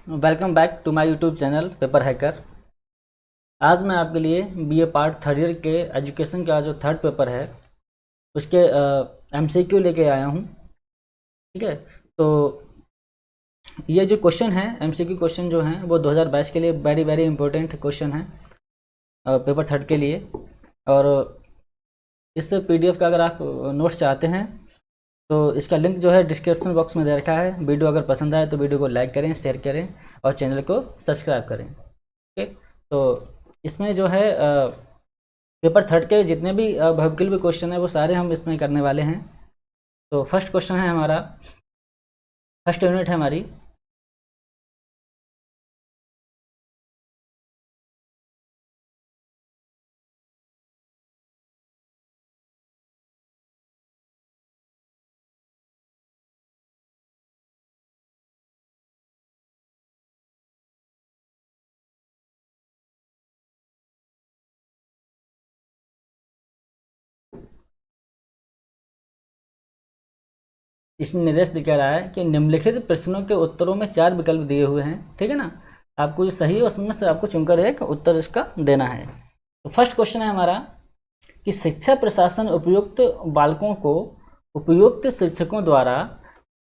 Welcome back to my YouTube channel paper hacker. आज मैं आपके लिए बीए पार्ट थर्ड ईयर के एजुकेशन का जो थर्ड पेपर है उसके एमसीक्यू लेके आया हूँ। ठीक है, तो ये जो क्वेश्चन है एमसीक्यू क्वेश्चन जो हैं वो 2022 के लिए वेरी वेरी इंपॉर्टेंट क्वेश्चन है पेपर थर्ड के लिए। और इस पीडीएफ का अगर आप नोट्स चाहते हैं तो इसका लिंक जो है डिस्क्रिप्शन बॉक्स में दे रखा है। वीडियो अगर पसंद आए तो वीडियो को लाइक करें, शेयर करें और चैनल को सब्सक्राइब करें। ओके, तो इसमें जो है पेपर थर्ड के जितने भी भौतिक भी क्वेश्चन है वो सारे हम इसमें करने वाले हैं। तो फर्स्ट क्वेश्चन है हमारा, फर्स्ट यूनिट है हमारी इसमें निर्देश दिखा रहा है कि निम्नलिखित प्रश्नों के उत्तरों में 4 विकल्प दिए हुए हैं। ठीक है ना, आपको जो सही है उसमें से आपको चुनकर एक उत्तर इसका देना है। तो फर्स्ट क्वेश्चन है हमारा कि शिक्षा प्रशासन उपयुक्त बालकों को उपयुक्त शिक्षकों द्वारा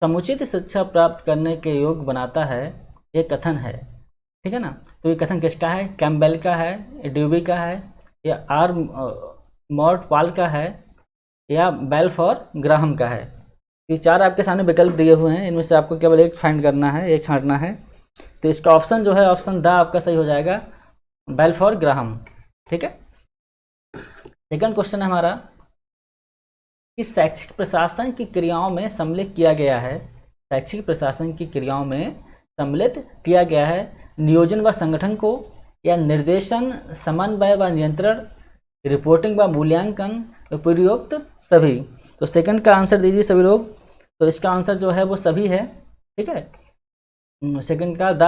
समुचित शिक्षा प्राप्त करने के योग्य बनाता है, ये कथन है। ठीक है ना, तो ये कथन किसका है? कैम्पबेल का है, ड्यूबी का है, या आर मॉर्ट पॉल का है, या बेल्फोर ग्राहम का है। ये 4 आपके सामने विकल्प दिए हुए हैं, इनमें से आपको केवल एक फाइंड करना है, एक छांटना है। तो इसका ऑप्शन जो है ऑप्शन द आपका सही हो जाएगा, बेल्फोर ग्राहम। ठीक है, सेकंड क्वेश्चन है हमारा कि शैक्षिक प्रशासन की क्रियाओं में सम्मिलित किया गया है, शैक्षिक प्रशासन की क्रियाओं में सम्मिलित किया गया है नियोजन व संगठन को, या निर्देशन, समन्वय व नियंत्रण, रिपोर्टिंग व मूल्यांकन, उपयुक्त सभी। तो सेकंड का आंसर दीजिए सभी लोग। तो इसका आंसर जो है वो सभी है। ठीक है, सेकंड का द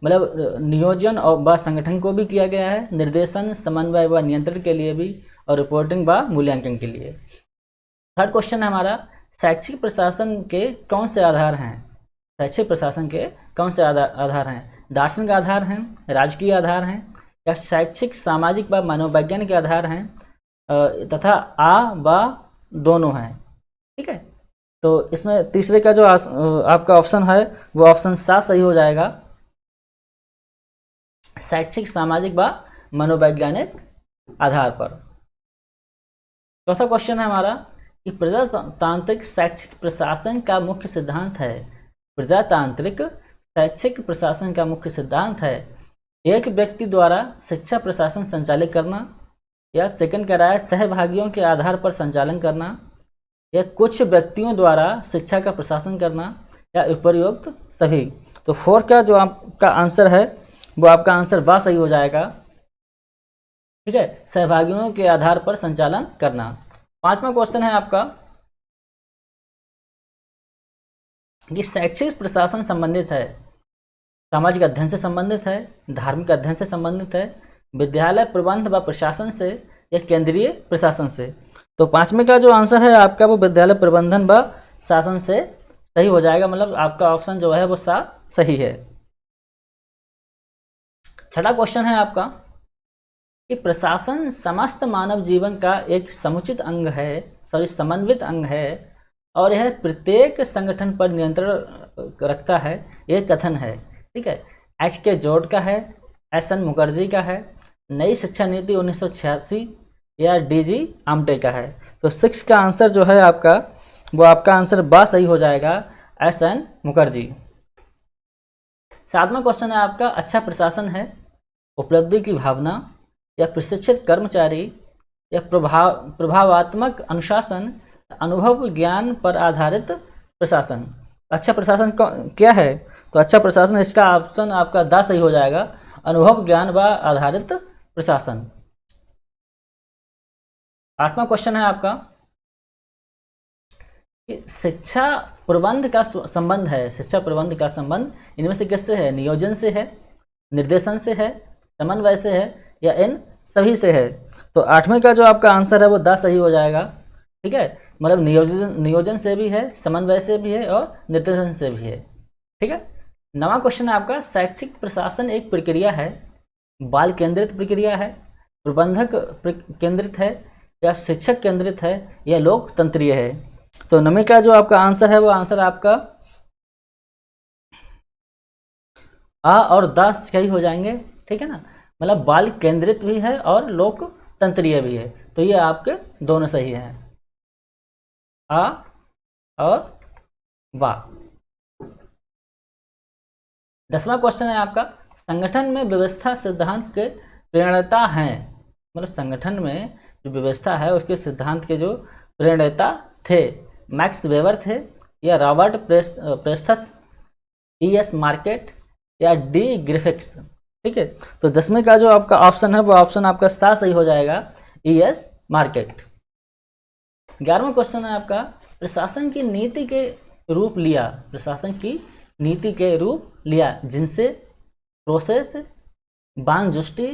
मतलब नियोजन और व संगठन को भी किया गया है, निर्देशन, समन्वय व नियंत्रण के लिए भी, और रिपोर्टिंग व मूल्यांकन के लिए। थर्ड क्वेश्चन है हमारा, शैक्षिक प्रशासन के कौन से आधार हैं? शैक्षिक प्रशासन के कौन से आधार हैं? दार्शनिक आधार हैं, राजकीय आधार हैं, या शैक्षिक, सामाजिक व मनोवैज्ञानिक आधार हैं, तथा आ व दोनों हैं। ठीक है, तो इसमें तीसरे का जो आपका ऑप्शन है वो ऑप्शन 7 सही हो जाएगा, शैक्षिक, सामाजिक व मनोवैज्ञानिक आधार पर। चौथा क्वेश्चन है हमारा कि प्रजातांत्रिक शैक्षिक प्रशासन का मुख्य सिद्धांत है, प्रजातांत्रिक शैक्षिक प्रशासन का मुख्य सिद्धांत है एक व्यक्ति द्वारा शिक्षा प्रशासन संचालित करना, या सेकंड कह रहा है सहभागियों के आधार पर संचालन करना, या कुछ व्यक्तियों द्वारा शिक्षा का प्रशासन करना, या उपयुक्त सभी। तो 4 का जो आपका आंसर है वो आपका आंसर वा सही हो जाएगा। ठीक है, सहभागियों के आधार पर संचालन करना। पांचवा क्वेश्चन है आपका कि शैक्षिक प्रशासन संबंधित है, सामाजिक अध्ययन से संबंधित है, धार्मिक अध्ययन से संबंधित है, विद्यालय प्रबंध व प्रशासन से, या केंद्रीय प्रशासन से। तो पांचवें का जो आंसर है आपका वो विद्यालय प्रबंधन व शासन से सही हो जाएगा, मतलब आपका ऑप्शन जो है वो सही है। छठा क्वेश्चन है आपका कि प्रशासन समस्त मानव जीवन का एक समुचित अंग है, समन्वित अंग है, और यह प्रत्येक संगठन पर नियंत्रण रखता है, यह कथन है। ठीक है, एच के जॉर्ज का है, एस एन मुखर्जी का है, नई शिक्षा नीति 1986, या डीजी आमटे का है। तो 6 का आंसर जो है आपका वो आपका आंसर बा सही हो जाएगा, एस एन मुखर्जी। सातवां क्वेश्चन है आपका, अच्छा प्रशासन है उपलब्धि की भावना, या प्रशिक्षित कर्मचारी, या प्रभावात्मक अनुशासन, अनुभव ज्ञान पर आधारित प्रशासन। अच्छा प्रशासन क्या है? तो अच्छा प्रशासन इसका ऑप्शन आपका द सही हो जाएगा, अनुभव ज्ञान व आधारित प्रशासन। आठवां क्वेश्चन है आपका कि शिक्षा प्रबंध का संबंध है, शिक्षा प्रबंध का संबंध इनमें से किससे है? नियोजन से है, निर्देशन से है, समन्वय से है, या इन सभी से है। तो 8वें का जो आपका आंसर है वो द सही हो जाएगा। ठीक है, मतलब नियोजन से भी है, समन्वय से भी है, और निर्देशन से भी है। ठीक है, 9वां क्वेश्चन है आपका, शैक्षिक प्रशासन एक प्रक्रिया है, बाल केंद्रित प्रक्रिया है, प्रबंधक केंद्रित है, या शिक्षक केंद्रित है, या लोकतंत्रीय है। तो 9वें का जो आपका आंसर है वो आंसर आपका आ और द सही हो जाएंगे, ठीक है ना। मतलब बाल केंद्रित भी है और लोकतंत्रीय भी है, तो ये आपके दोनों सही हैं, आ और वा। 10वां क्वेश्चन है आपका, संगठन में व्यवस्था सिद्धांत के प्रणेता हैं, मतलब संगठन में जो व्यवस्था है उसके सिद्धांत के जो प्रणेता थे, मैक्स वेबर थे, या रॉबर्ट प्रेस्थस, E.S. मार्केट, या डी ग्रिफिथ्स। ठीक है, तो 10वें का जो आपका ऑप्शन है वो ऑप्शन आपका सा सही हो जाएगा, E.S. मार्केट। 11वां क्वेश्चन है आपका, प्रशासन की नीति के रूप लिया, प्रशासन की नीति के रूप लिया जिनसे प्रोसेस, बान जुस्टी,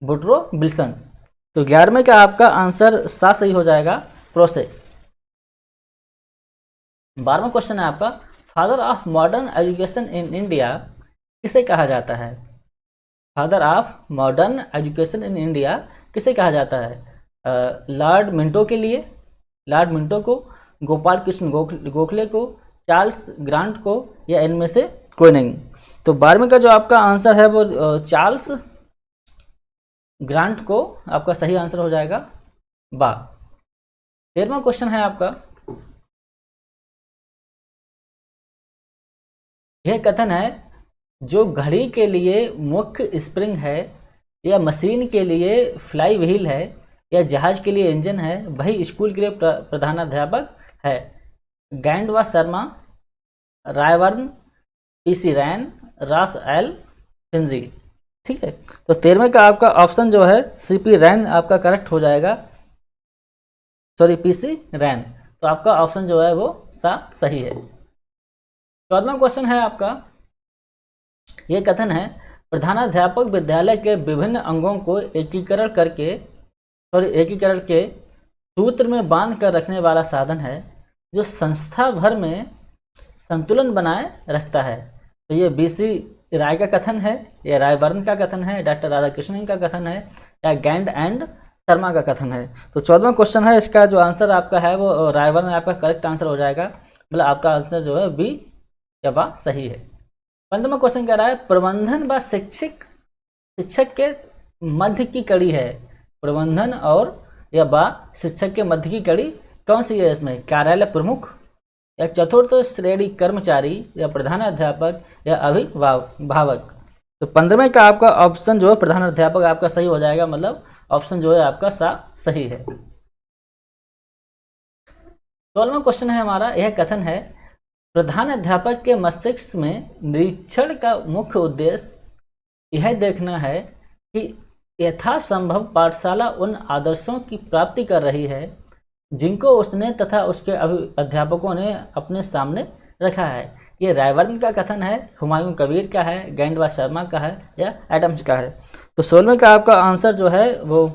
बुड्रो विल्सन। तो 11वें का आपका आंसर सा सही हो जाएगा, प्रोसेस। 12वां क्वेश्चन है आपका, father of modern education in India किसे कहा जाता है? Father of modern education in India किसे कहा जाता है? लॉर्ड मिंटो के लिए, लॉर्ड मिंटो को, गोपाल कृष्ण गोखले को, चार्ल्स ग्रांट को, या इनमें से कोई नहीं। तो 12वें का जो आपका आंसर है वो चार्ल्स ग्रांट को आपका सही आंसर हो जाएगा, बा। 13वां क्वेश्चन है आपका, यह कथन है, जो घड़ी के लिए मुख्य स्प्रिंग है, या मशीन के लिए फ्लाई व्हील है, या जहाज के लिए इंजन है, वही स्कूल के लिए प्रधानाध्यापक है। गैंडवा शर्मा, रायवर्न, पीसी रैन, रास एल फिंजी। ठीक है, तो 13वें का आपका ऑप्शन जो है सीपी रैन आपका करेक्ट हो जाएगा, सॉरी पीसी रैन। तो आपका ऑप्शन जो है वो सही है। 14वां क्वेश्चन है आपका, ये कथन है, प्रधानाध्यापक विद्यालय के विभिन्न अंगों को एकीकरण के सूत्र में बांध कर रखने वाला साधन है, जो संस्था भर में संतुलन बनाए रखता है। तो ये बीसी राय का कथन है, या रायवर्न का कथन है, डॉक्टर राधाकृष्णन का कथन है, या गैंड एंड शर्मा का कथन है। तो 14वां क्वेश्चन है, इसका जो आंसर आपका है वो रायवर्न आपका करेक्ट आंसर हो जाएगा, मतलब आपका आंसर जो है बी या बा सही है। 15वां क्वेश्चन कह रहा है, प्रबंधन व शिक्षक के मध्य की कड़ी है, प्रबंधन और या बा शिक्षक के मध्य की कड़ी कौन सी है इसमें? कार्यालय प्रमुख, या चतुर्थ श्रेणी कर्मचारी, या प्रधानाध्यापक, या अभिभावक। तो 15वें का आपका ऑप्शन जो है प्रधानाध्यापक आपका सही हो जाएगा, मतलब ऑप्शन जो है आपका सही है। 16वां क्वेश्चन है हमारा, यह कथन है, प्रधानाध्यापक के मस्तिष्क में निरीक्षण का मुख्य उद्देश्य यह देखना है कि यथासंभव पाठशाला उन आदर्शों की प्राप्ति कर रही है जिनको उसने तथा उसके अध्यापकों ने अपने सामने रखा है। ये रायवर्न का कथन है, हुमायूं कबीर का है, गैंडवा शर्मा का है, या एडम्स का है। तो 16वें का आपका आंसर जो है वो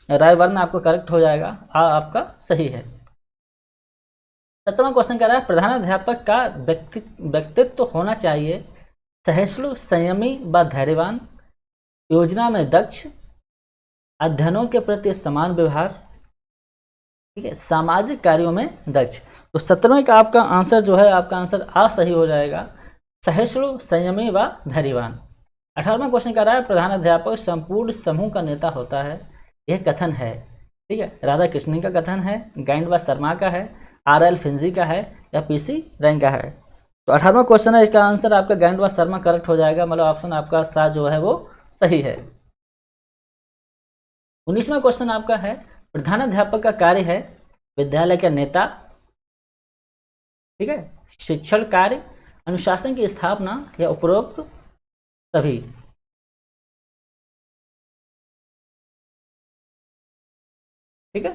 रायवर्न आपको करेक्ट हो जाएगा, आपका सही है। 17वां क्वेश्चन कह रहा है, प्रधानाध्यापक का व्यक्तित्व होना चाहिए सहिष्णु, संयमी व धैर्यवान, योजना में दक्ष, अध्ययनों के प्रति समान व्यवहार, ठीक है, सामाजिक कार्यों में दक्ष। तो 17वें का आपका आंसर जो है आपका आंसर आ सही हो जाएगा, सहिष्णु, संयमी व धैर्यवान। 18वां क्वेश्चन कह रहा है, प्रधानाध्यापक संपूर्ण समूह का नेता होता है, यह कथन है, ठीक है, राधा कृष्णन का कथन है, गैंडवा शर्मा का है, RL फिंजी का है, या PC रैंक का है। तो 18वां क्वेश्चन है, इसका आंसर आपका गैंडवा शर्मा करेक्ट हो जाएगा, मतलब ऑप्शन आपका सा जो है वो सही है। 19वां क्वेश्चन आपका है, प्रधानाध्यापक का कार्य है विद्यालय का नेता, ठीक है, शिक्षण कार्य, अनुशासन की स्थापना, या उपरोक्त सभी। ठीक है,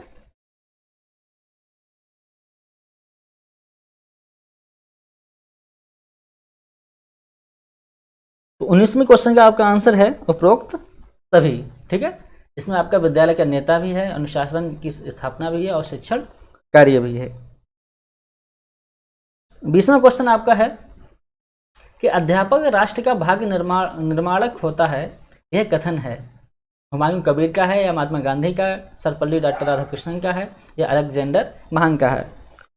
तो 19वें क्वेश्चन का आपका आंसर है उपरोक्त सभी। ठीक है, इसमें आपका विद्यालय का नेता भी है, अनुशासन की स्थापना भी है, और शिक्षण कार्य भी है। 20वां क्वेश्चन आपका है कि अध्यापक राष्ट्र का भाग्य निर्माणक होता है, यह कथन है हुमायूं कबीर का है या महात्मा गांधी का, सर्वपल्ली डॉक्टर राधाकृष्णन का है या अलेक्जेंडर महान का है।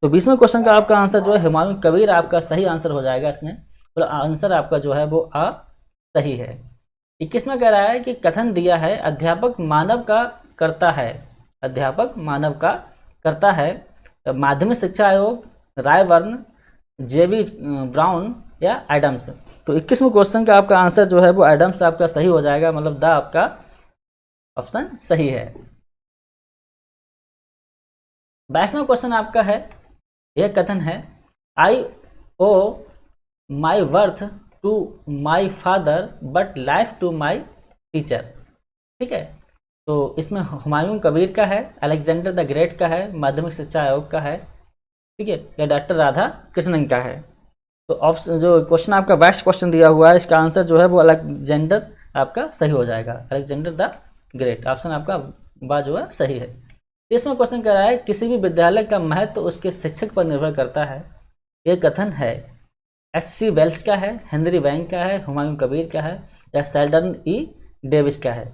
तो 20वें क्वेश्चन का आपका आंसर जो है हुमायूं कबीर आपका सही आंसर हो जाएगा इसमें, तो आंसर आपका जो है वो आ सही है। 21वां कह रहा है कि कथन दिया है अध्यापक मानव का करता है, अध्यापक मानव का करता है, माध्यमिक शिक्षा आयोग, रायबर्न, जेबी ब्राउन या एडम्स। तो 21वें क्वेश्चन का आपका आंसर जो है वो एडम्स आपका सही हो जाएगा, मतलब द आपका ऑप्शन सही है। 22वां क्वेश्चन आपका है, यह कथन है I owe my birth to my father but life to my teacher. ठीक है, तो इसमें हुमायूं कबीर का है, अलेक्जेंडर द ग्रेट का है, माध्यमिक शिक्षा आयोग का है, ठीक है, या डॉक्टर राधा कृष्णन का है। तो ऑप्शन जो क्वेश्चन आपका बेस्ट क्वेश्चन दिया हुआ है, इसका आंसर जो है वो अलेक्जेंडर आपका सही हो जाएगा, अलेक्जेंडर द ग्रेट, ऑप्शन आपका बा जो है सही है। इसमें क्वेश्चन कह रहा है किसी भी विद्यालय का महत्व तो उसके शिक्षक पर निर्भर करता है, ये कथन है H.C. वेल्स का है, हेनरी बैंक का है, हुमायूं कबीर का है या सेल्डन ई डेविस का है।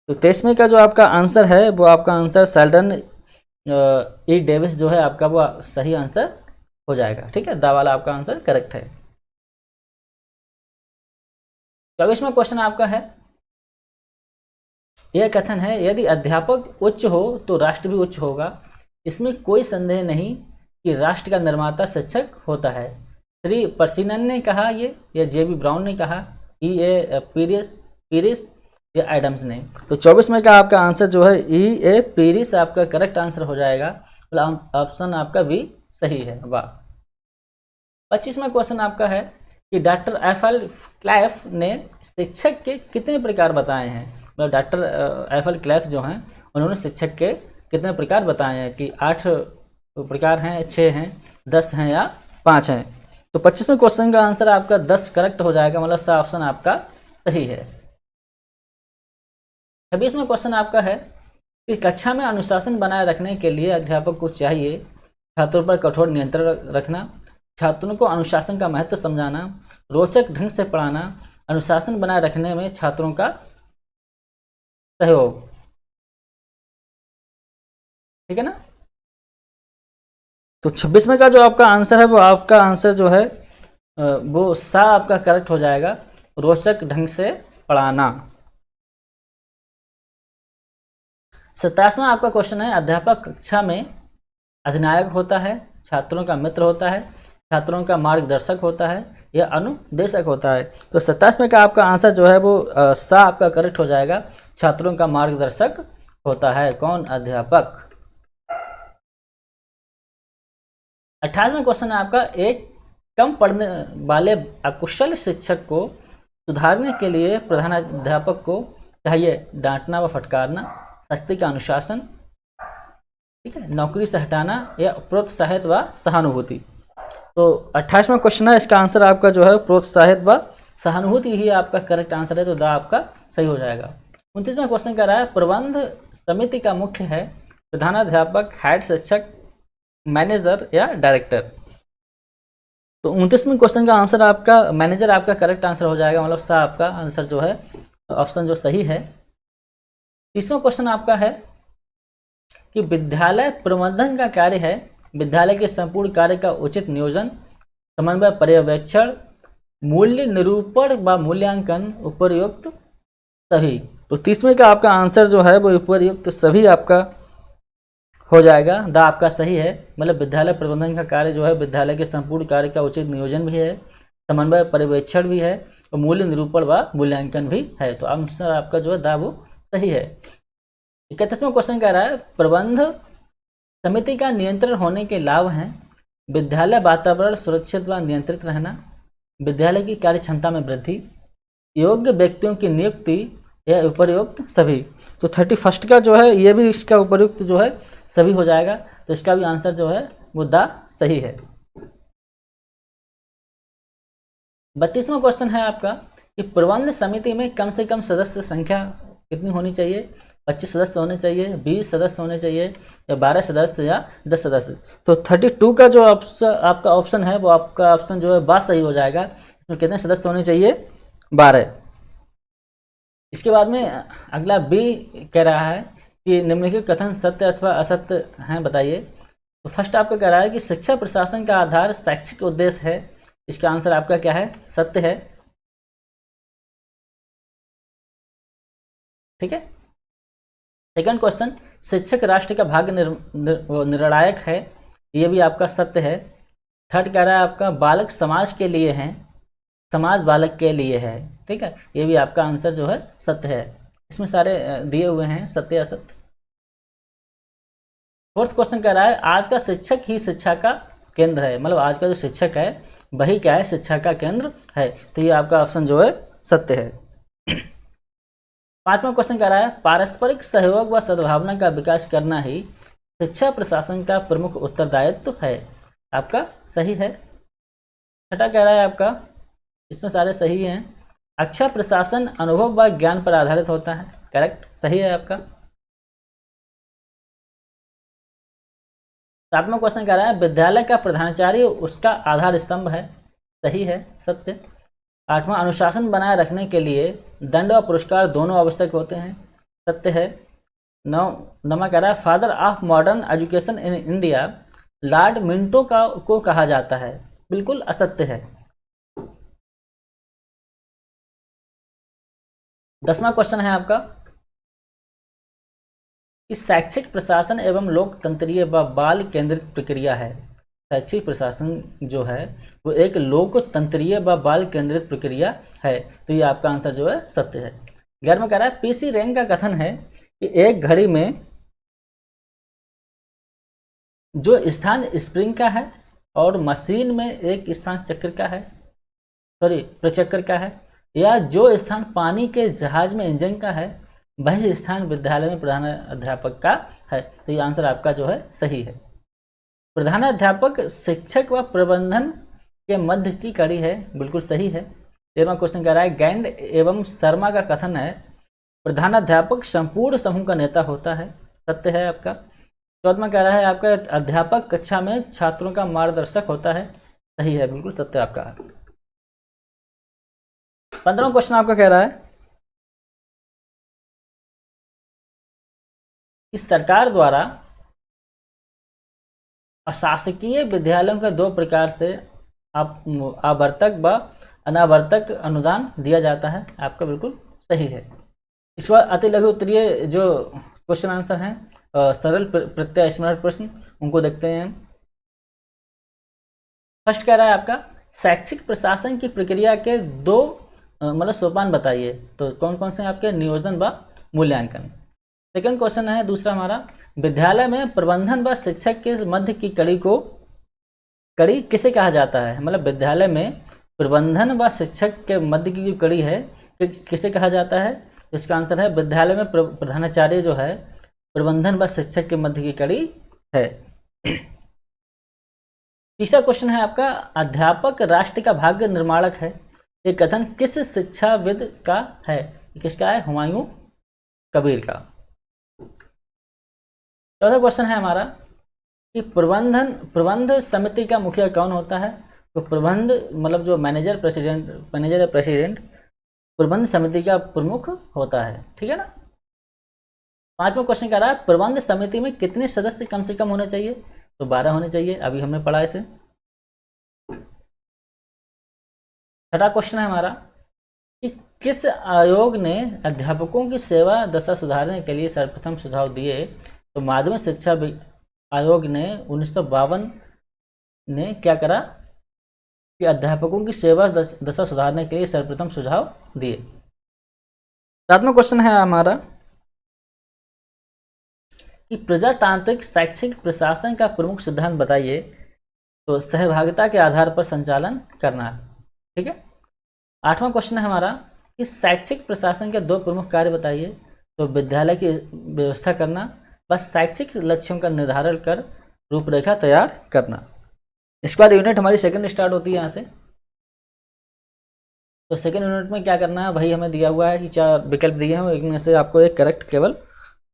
तो 23वें का जो आपका आंसर है वो आपका आंसर सेल्डन ई डेविस जो है आपका वो सही आंसर हो जाएगा। ठीक है, दा वाला आपका आंसर करेक्ट है। 24वां क्वेश्चन आपका है, यह कथन है यदि अध्यापक उच्च हो तो राष्ट्र भी उच्च होगा, इसमें कोई संदेह नहीं कि राष्ट्र का निर्माता शिक्षक होता है। श्री पर्सिनन ने कहा ये, या जेबी ब्राउन ने कहा, E.A. पीरिस या एडम्स ने। तो 24 में का आपका आंसर जो है E.A. पीरिस आपका करेक्ट आंसर हो जाएगा, मतलब ऑप्शन आपका भी सही है। वाह। 25वां क्वेश्चन आपका है कि डॉक्टर F.L. क्लैफ ने शिक्षक के कितने प्रकार बताए हैं, मतलब डॉक्टर F.L. क्लैफ जो हैं उन्होंने शिक्षक के कितने प्रकार बताए हैं कि 8 प्रकार हैं, 6 हैं, 10 हैं या 5 हैं। तो 25वें क्वेश्चन का आंसर आपका 10 करेक्ट हो जाएगा, मतलब सा ऑप्शन आपका सही है। 26वां क्वेश्चन आपका है कि कक्षा में अनुशासन बनाए रखने के लिए अध्यापक को चाहिए छात्रों पर कठोर नियंत्रण रखना, छात्रों को अनुशासन का महत्व समझाना, रोचक ढंग से पढ़ाना, अनुशासन बनाए रखने में छात्रों का सहयोग। ठीक है ना। तो 26वें का जो आपका आंसर है वो आपका आंसर जो है वो सा आपका करेक्ट हो जाएगा, रोचक ढंग से पढ़ाना। 27वां आपका क्वेश्चन है अध्यापक कक्षा में अधिनायक होता है, छात्रों का मित्र होता है, छात्रों का मार्गदर्शक होता है या अनुदेशक होता है। तो 27वें का आपका आंसर जो है वो सा आपका करेक्ट हो जाएगा, छात्रों का मार्गदर्शक होता है। कौन? अध्यापक। 28वां क्वेश्चन है आपका एक कम पढ़ने वाले अकुशल शिक्षक को सुधारने के लिए प्रधानाध्यापक को चाहिए डांटना व फटकारना, सख्ती का अनुशासन, ठीक है, नौकरी से हटाना या प्रोत्साहित व सहानुभूति। तो 28वां क्वेश्चन है, इसका आंसर आपका जो है प्रोत्साहित व सहानुभूति ही आपका करेक्ट आंसर है, तो दा आपका सही हो जाएगा। 29वां क्वेश्चन कह रहा है प्रबंध समिति का मुख्य है प्रधानाध्यापक, हेड शिक्षक, मैनेजर या डायरेक्टर। तो 29वें क्वेश्चन का आंसर आपका मैनेजर आपका करेक्ट आंसर हो जाएगा, मतलब सा आपका आंसर जो है ऑप्शन जो सही है। 30वां क्वेश्चन आपका है कि विद्यालय प्रबंधन का कार्य है विद्यालय के संपूर्ण कार्य का उचित नियोजन, समन्वय, पर्यवेक्षण, मूल्य निरूपण व मूल्यांकन, उपयुक्त सभी। तो 30वें का आपका आंसर जो है वो उपयुक्त सभी आपका हो जाएगा, दा आपका सही है, मतलब विद्यालय प्रबंधन का कार्य जो है विद्यालय के संपूर्ण कार्य का उचित नियोजन भी है, समन्वय पर्यवेक्षण भी है और मूल्य निरूपण व मूल्यांकन भी है। तो आंसर आपका जो है दा वो सही है। 31वां क्वेश्चन कह रहा है प्रबंध समिति का नियंत्रण होने के लाभ हैं विद्यालय वातावरण सुरक्षित व नियंत्रित रहना, विद्यालय की कार्य क्षमता में वृद्धि, योग्य व्यक्तियों की नियुक्ति या उपयुक्त सभी। तो 31 का जो है ये भी इसका उपयुक्त जो है सभी हो जाएगा, तो इसका भी आंसर जो है वो दा सही है। 32वां क्वेश्चन है आपका कि प्रबंध समिति में कम से कम सदस्य संख्या कितनी होनी चाहिए, 25 सदस्य होने चाहिए, 20 सदस्य होने चाहिए या 12 सदस्य या 10 सदस्य। तो 32 का जो आपका ऑप्शन है वो आपका ऑप्शन जो है बा सही हो जाएगा, तो कितने सदस्य होने चाहिए? 12। इसके बाद में अगला बी कह रहा है कि निम्नलिखित कथन सत्य अथवा असत्य हैं, बताइए। तो फर्स्ट आपका कह रहा है कि शिक्षा प्रशासन का आधार शैक्षिक उद्देश्य है। इसका आंसर आपका क्या है? सत्य है। ठीक है। सेकंड क्वेश्चन, शिक्षक राष्ट्र का भाग्य निर्णायक है। ये भी आपका सत्य है। थर्ड कह रहा है आपका बालक समाज के लिए हैं, समाज बालक के लिए है। ठीक है, ये भी आपका आंसर जो है सत्य है। इसमें सारे दिए हुए हैं सत्य असत्य। फोर्थ क्वेश्चन कह रहा है आज का शिक्षक ही शिक्षा का केंद्र है, मतलब आज का जो शिक्षक है वही क्या है? शिक्षा का केंद्र है। तो ये आपका ऑप्शन जो है सत्य है। पांचवा क्वेश्चन कह रहा है पारस्परिक सहयोग व सद्भावना का विकास करना ही शिक्षा प्रशासन का प्रमुख उत्तरदायित्व है। आपका सही है। छठा कह रहा है आपका, इसमें सारे सही हैं, अच्छा प्रशासन अनुभव व ज्ञान पर आधारित होता है। करेक्ट, सही है आपका। सातवां क्वेश्चन कह रहा है विद्यालय का प्रधानाचार्य उसका आधार स्तंभ है। सही है, सत्य। आठवां अनुशासन बनाए रखने के लिए दंड और पुरस्कार दोनों आवश्यक होते हैं। सत्य है। नौवां कह रहा है father of modern education in India Lord Minto को कहा जाता है। बिल्कुल असत्य है। 10वां क्वेश्चन है आपका कि शैक्षिक प्रशासन एवं लोकतंत्रीय व बाल केंद्रित प्रक्रिया है। शैक्षिक प्रशासन जो है वो एक लोकतंत्रीय व बाल केंद्रित प्रक्रिया है। तो ये आपका आंसर जो है सत्य है। 11वां कह रहा है पीसी रैंक का कथन है कि एक घड़ी में जो स्थान स्प्रिंग का है और मशीन में एक स्थान चक्र का है, सॉरी प्रचक्र का है, या जो स्थान पानी के जहाज में इंजन का है वही स्थान विद्यालय में प्रधान अध्यापक का है। तो ये आंसर आपका जो है सही है। प्रधानाध्यापक शिक्षक व प्रबंधन के मध्य की कड़ी है। बिल्कुल सही है। 13वां क्वेश्चन कह रहा है गैंड एवं शर्मा का कथन है प्रधानाध्यापक संपूर्ण समूह का नेता होता है। सत्य है आपका। 14वां कह रहा है आपका अध्यापक कक्षा में छात्रों का मार्गदर्शक होता है। सही है, बिल्कुल सत्य आपका। 15वां क्वेश्चन आपका कह रहा है कि सरकार द्वारा अशासकीय विद्यालयों के दो प्रकार से आवर्तक व अनावर्तक अनुदान दिया जाता है। आपका बिल्कुल सही है। इसके बाद अति लघु उत्तरीय जो क्वेश्चन आंसर हैं सरल प्रत्यय स्मरण प्रश्न, उनको देखते हैं। फर्स्ट कह रहा है आपका शैक्षिक प्रशासन की प्रक्रिया के दो मतलब सोपान बताइए। तो कौन कौन से आपके? नियोजन व मूल्यांकन। सेकंड क्वेश्चन है दूसरा हमारा विद्यालय में प्रबंधन व शिक्षक के मध्य की कड़ी किसे कहा जाता है? मतलब विद्यालय में प्रबंधन व शिक्षक के मध्य की जो कड़ी है किसे कहा जाता है? इसका आंसर है विद्यालय में प्रधानाचार्य जो है प्रबंधन व शिक्षक के मध्य की कड़ी है। तीसरा क्वेश्चन है आपका अध्यापक राष्ट्र का भाग्य निर्माणक है। ये कथन किस शिक्षाविद का है? किसका है? हुमायूं कबीर का। चौथा क्वेश्चन है हमारा कि प्रबंध समिति का मुखिया कौन होता है? तो प्रबंध मतलब जो मैनेजर या प्रेसिडेंट प्रबंध समिति का प्रमुख होता है। ठीक है ना। पांचवा क्वेश्चन कह रहा है प्रबंध समिति में कितने सदस्य कम से कम होने चाहिए? तो 12 होने चाहिए, अभी हमने पढ़ा इसे। छठा क्वेश्चन है हमारा कि किस आयोग ने अध्यापकों की सेवा दशा सुधारने के लिए सर्वप्रथम सुझाव दिए? तो माध्यमिक शिक्षा आयोग ने 1952 ने क्या करा कि अध्यापकों की सेवा दशा सुधारने के लिए सर्वप्रथम सुझाव दिए। सातवां क्वेश्चन है हमारा कि प्रजातांत्रिक शैक्षिक प्रशासन का प्रमुख सिद्धांत बताइए। तो सहभागिता के आधार पर संचालन करना। ठीक है। आठवां क्वेश्चन है हमारा कि शैक्षिक प्रशासन के दो प्रमुख कार्य बताइए। तो विद्यालय की व्यवस्था करना, बस शैक्षिक लक्ष्यों का निर्धारण कर रूपरेखा तैयार करना। इसके बाद यूनिट हमारी सेकंड स्टार्ट होती है यहाँ से। तो सेकंड यूनिट में क्या करना है वही हमें दिया हुआ है कि 4 विकल्प दिए हैं, इनमें से आपको एक करेक्ट केवल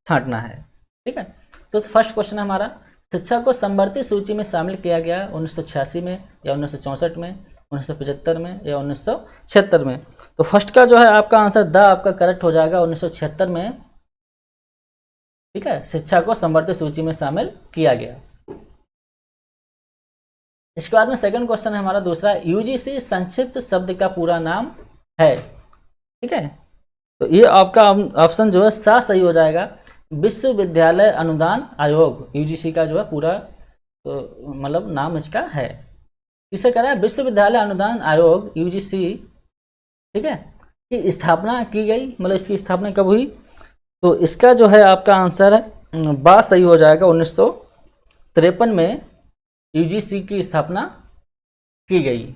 छांटना है। ठीक है। तो फर्स्ट क्वेश्चन हमारा शिक्षा को समवर्ती सूची में शामिल किया गया 1986 में या 1964 में 1975 में या 1976 में? तो फर्स्ट का जो है आपका आंसर द आपका करेक्ट हो जाएगा, 1976 में, ठीक है, शिक्षा को समवर्ती सूची में शामिल किया गया। इसके बाद में सेकंड क्वेश्चन है हमारा दूसरा, यूजीसी संक्षिप्त शब्द का पूरा नाम है, ठीक है। तो ये आपका ऑप्शन जो है सा सही हो जाएगा, विश्वविद्यालय अनुदान आयोग, यूजीसी का जो है पूरा तो मतलब नाम इसका है। इसे कह रहा है विश्वविद्यालय अनुदान आयोग यूजीसी, ठीक है, की स्थापना की गई, मतलब इसकी स्थापना कब हुई? तो इसका जो है आपका आंसर है बात सही हो जाएगा, 1953 में यूजीसी की स्थापना की गई।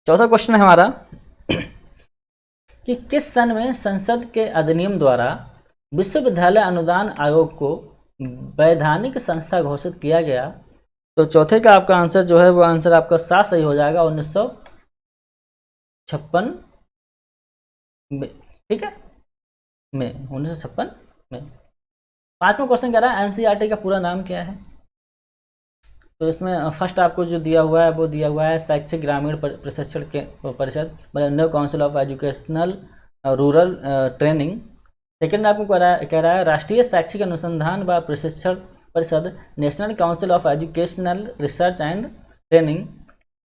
चौथा क्वेश्चन है हमारा कि किस सन में संसद के अधिनियम द्वारा विश्वविद्यालय अनुदान आयोग को वैधानिक संस्था घोषित किया गया? तो चौथे का आपका आंसर जो है वो आंसर आपका साफ सही हो जाएगा, 1956 में, ठीक है, में 1956 में। पांचवा क्वेश्चन कह रहा है एनसीईआरटी का पूरा नाम क्या है? तो इसमें फर्स्ट आपको जो दिया हुआ है वो दिया हुआ है शैक्षिक ग्रामीण प्रशिक्षण के परिषद, मतलब new council of educational rural training. Second आपको कह रहा है राष्ट्रीय शैक्षिक अनुसंधान व प्रशिक्षण परिषद, national council of educational research and training.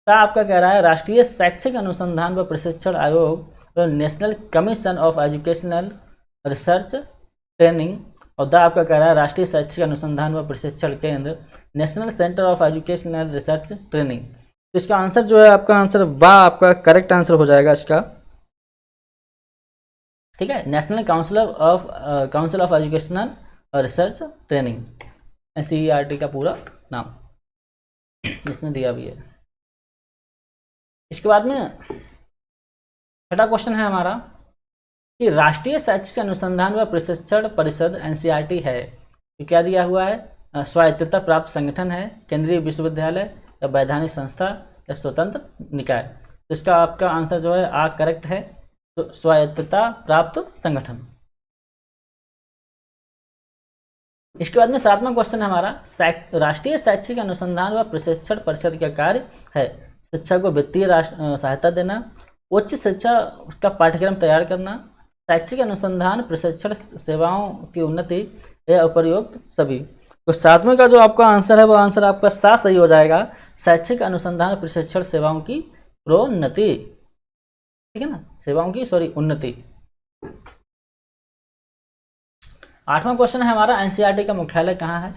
आपका कह रहा है राष्ट्रीय शैक्षिक अनुसंधान व प्रशिक्षण आयोग, national commission of educational research training. और द आपका कह रहा है राष्ट्रीय शैक्षिक अनुसंधान व प्रशिक्षण केंद्र, national centre of educational research training. तो इसका आंसर जो है आपका आंसर वा आपका करेक्ट आंसर हो जाएगा इसका, ठीक है, national council of educational research training, NCERT का पूरा नाम इसमें दिया भी है। इसके बाद में छठा क्वेश्चन है हमारा कि राष्ट्रीय शैक्षिक अनुसंधान व प्रशिक्षण परिषद एनसीईआरटी है, ये क्या दिया हुआ है? स्वायत्तता प्राप्त संगठन है, केंद्रीय विश्वविद्यालय या वैधानिक संस्था या स्वतंत्र निकाय। तो इसका आपका आंसर जो है आ करेक्ट है, तो स्वायत्तता प्राप्त संगठन। इसके बाद में सातवां क्वेश्चन है हमारा राष्ट्रीय शैक्षिक अनुसंधान व प्रशिक्षण परिषद का कार्य है शिक्षा को वित्तीय सहायता देना, उच्च शिक्षा का पाठ्यक्रम तैयार करना, शैक्षिक अनुसंधान प्रशिक्षण सेवाओं की उन्नति या उपयुक्त सभी। तो सातवें का जो आपका आंसर है वो आंसर आपका साफ सही हो जाएगा, शैक्षिक अनुसंधान प्रशिक्षण सेवाओं की प्रोन्नति, ठीक है ना, सेवाओं की उन्नति। आठवां क्वेश्चन है हमारा एनसीईआरटी का मुख्यालय कहाँ है,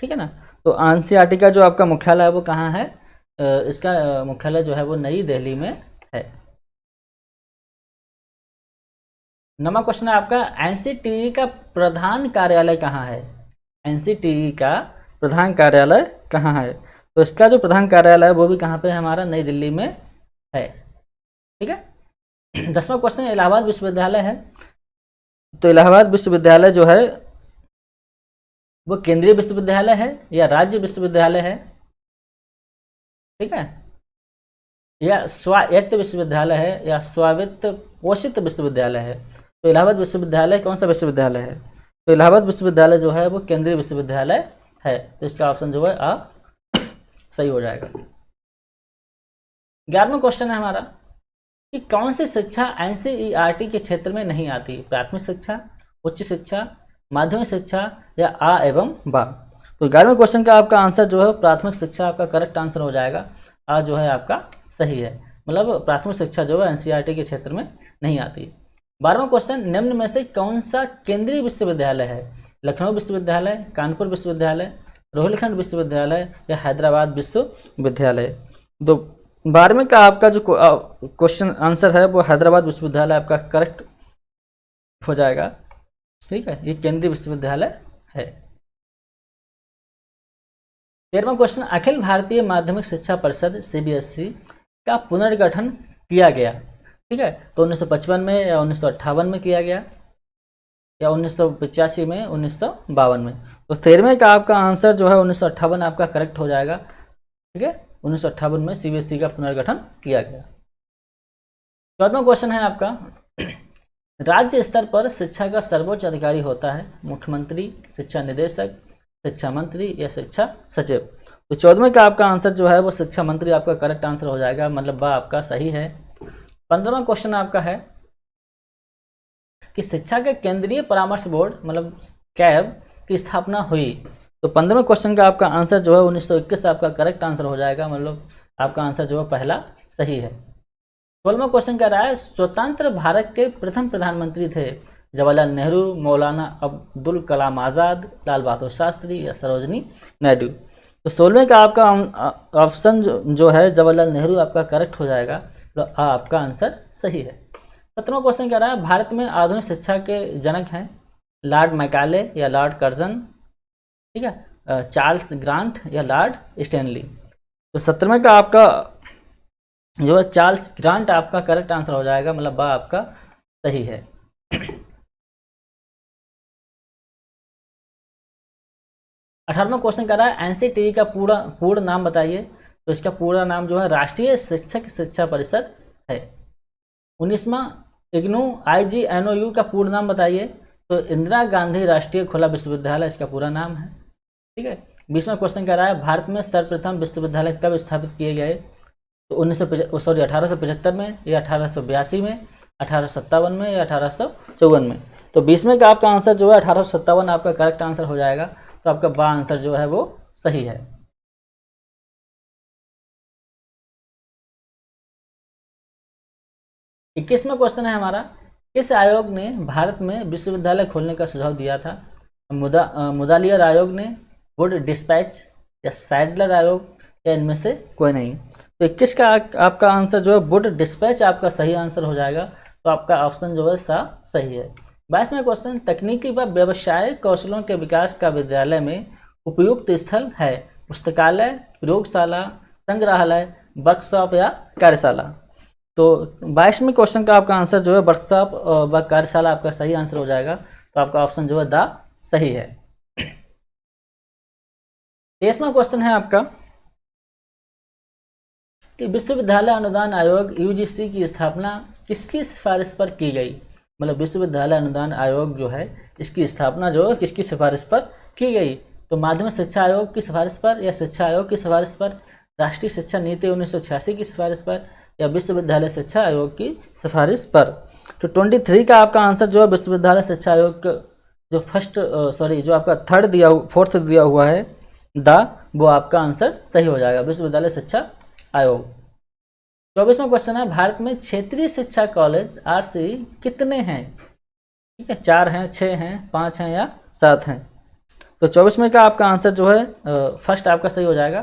ठीक है ना। तो एनसीईआरटी का जो आपका मुख्यालय है वो कहाँ है? इसका मुख्यालय जो है वो नई दिल्ली में है। नवा क्वेश्चन है आपका एनसीटीई का प्रधान कार्यालय कहाँ है? एनसीटीई का प्रधान कार्यालय कहाँ है? तो इसका जो प्रधान कार्यालय है वो भी कहाँ पे है? हमारा नई दिल्ली में है, ठीक है। 10वां क्वेश्चन इलाहाबाद विश्वविद्यालय है, तो इलाहाबाद विश्वविद्यालय जो है वो केंद्रीय विश्वविद्यालय है या राज्य विश्वविद्यालय है, ठीक है, या स्वायत्त विश्वविद्यालय है या स्वायत्त पोषित विश्वविद्यालय है। तो इलाहाबाद विश्वविद्यालय कौन सा विश्वविद्यालय है? तो इलाहाबाद विश्वविद्यालय जो है वो केंद्रीय विश्वविद्यालय है, तो इसका ऑप्शन जो है आ सही हो जाएगा। 11वां क्वेश्चन है हमारा कि कौन सी शिक्षा एनसीईआरटी के क्षेत्र में नहीं आती? प्राथमिक शिक्षा, उच्च शिक्षा, माध्यमिक शिक्षा या आ एवं बा। तो 11वें क्वेश्चन का आपका आंसर जो है प्राथमिक शिक्षा आपका करेक्ट आंसर हो जाएगा, आ जो है आपका सही है, मतलब प्राथमिक शिक्षा जो है एनसीईआरटी के क्षेत्र में नहीं आती। 12वां क्वेश्चन निम्न में से कौन सा केंद्रीय विश्वविद्यालय है? लखनऊ विश्वविद्यालय, कानपुर विश्वविद्यालय, रोहिलखंड विश्वविद्यालय या हैदराबाद विश्वविद्यालय। तो 12वें का आपका जो क्वेश्चन आंसर है वो हैदराबाद विश्वविद्यालय आपका करेक्ट हो जाएगा, ठीक है, ये केंद्रीय विश्वविद्यालय है। 13वां क्वेश्चन अखिल भारतीय माध्यमिक शिक्षा परिषद सीबीएसई का पुनर्गठन किया गया, ठीक है, तो 1955 में या 1958 में किया गया या 1985 में, 1952 में। तो 13वें का आपका आंसर जो है 1958 आपका करेक्ट हो जाएगा, ठीक है, 1958 में सीबीएसई का पुनर्गठन किया गया। 14वां क्वेश्चन है आपका राज्य स्तर पर शिक्षा का सर्वोच्च अधिकारी होता है मुख्यमंत्री, शिक्षा निदेशक, शिक्षा मंत्री या शिक्षा सचिव। तो 14वें का आपका आंसर जो है वो शिक्षा मंत्री आपका करेक्ट आंसर हो जाएगा, मतलब बा आपका सही है। 15वां क्वेश्चन आपका है कि शिक्षा के केंद्रीय परामर्श बोर्ड मतलब कैब की स्थापना हुई। तो 15वें क्वेश्चन का आपका आंसर जो है 1921 आपका करेक्ट आंसर हो जाएगा, मतलब आपका आंसर जो है पहला सही है। 16वां क्वेश्चन कह रहा है स्वतंत्र भारत के प्रथम प्रधानमंत्री थे जवाहरलाल नेहरू, मौलाना अब्दुल कलाम आज़ाद, लाल बहादुर शास्त्री या सरोजनी नायडू। तो 16वें का आपका ऑप्शन जो है जवाहरलाल नेहरू आपका करेक्ट हो जाएगा, तो आपका आंसर सही है। 17वां क्वेश्चन कह रहा है भारत में आधुनिक शिक्षा के जनक हैं लॉर्ड मैकाले या लॉर्ड कर्जन, ठीक है, चार्ल्स ग्रांट या लॉर्ड स्टैनली। तो 17वें का आपका जो है चार्ल्स ग्रांट आपका करेक्ट आंसर हो जाएगा, मतलब बा आपका सही है। 18वां क्वेश्चन कर रहा है एनसीटीई का पूर्ण नाम बताइए। तो इसका पूरा नाम जो है राष्ट्रीय शिक्षक शिक्षा परिषद है। 19वां इग्नू IGNOU का पूर्ण नाम बताइए। तो इंदिरा गांधी राष्ट्रीय खुला विश्वविद्यालय इसका पूरा नाम है, ठीक है। 20वां क्वेश्चन कह रहा है भारत में सर्वप्रथम विश्वविद्यालय कब स्थापित किए गए। तो 1875 में या 1882 में, 1857 में या 1854 में। तो 20वें का आपका आंसर जो है 1857 आपका करेक्ट आंसर हो जाएगा, तो आपका बा आंसर जो है वो सही है। 21वां क्वेश्चन है हमारा किस आयोग ने भारत में विश्वविद्यालय खोलने का सुझाव दिया था। मुदालियर आयोग ने, वुड डिस्पैच या सैडलर आयोग या इनमें से कोई नहीं। तो 21 का आपका आंसर जो है वुड डिस्पैच आपका सही आंसर हो जाएगा, तो आपका ऑप्शन जो है सही है। 22वां क्वेश्चन तकनीकी व व्यवसायिक कौशलों के विकास का विद्यालय में उपयुक्त स्थल है पुस्तकालय, प्रयोगशाला, संग्रहालय, वर्कशॉप या कार्यशाला। तो 22वें क्वेश्चन का आपका आंसर जो है वर्कशॉप व कार्यशाला आपका सही आंसर हो जाएगा, तो आपका ऑप्शन जो है दा सही है। 23वां क्वेश्चन है आपका कि विश्वविद्यालय अनुदान आयोग UGC की स्थापना किसकी सिफारिश पर की गई। मतलब विश्वविद्यालय अनुदान आयोग जो है इसकी स्थापना जो है किसकी सिफारिश पर की गई। तो माध्यमिक शिक्षा आयोग की सिफारिश पर या शिक्षा आयोग की सिफारिश पर, राष्ट्रीय शिक्षा नीति 1986 की सिफारिश पर या विश्वविद्यालय शिक्षा आयोग की सिफारिश पर। तो 23 का आपका आंसर जो है विश्वविद्यालय शिक्षा आयोग का जो जो आपका फोर्थ दिया हुआ है दा, वो आपका आंसर सही हो जाएगा, विश्वविद्यालय शिक्षा आयोग। 24वां क्वेश्चन है भारत में क्षेत्रीय शिक्षा कॉलेज RC कितने हैं। ठीक है, 4 हैं, 6 हैं, 5 हैं या 7 हैं। तो 24वें का आपका आंसर जो है फर्स्ट आपका सही हो जाएगा,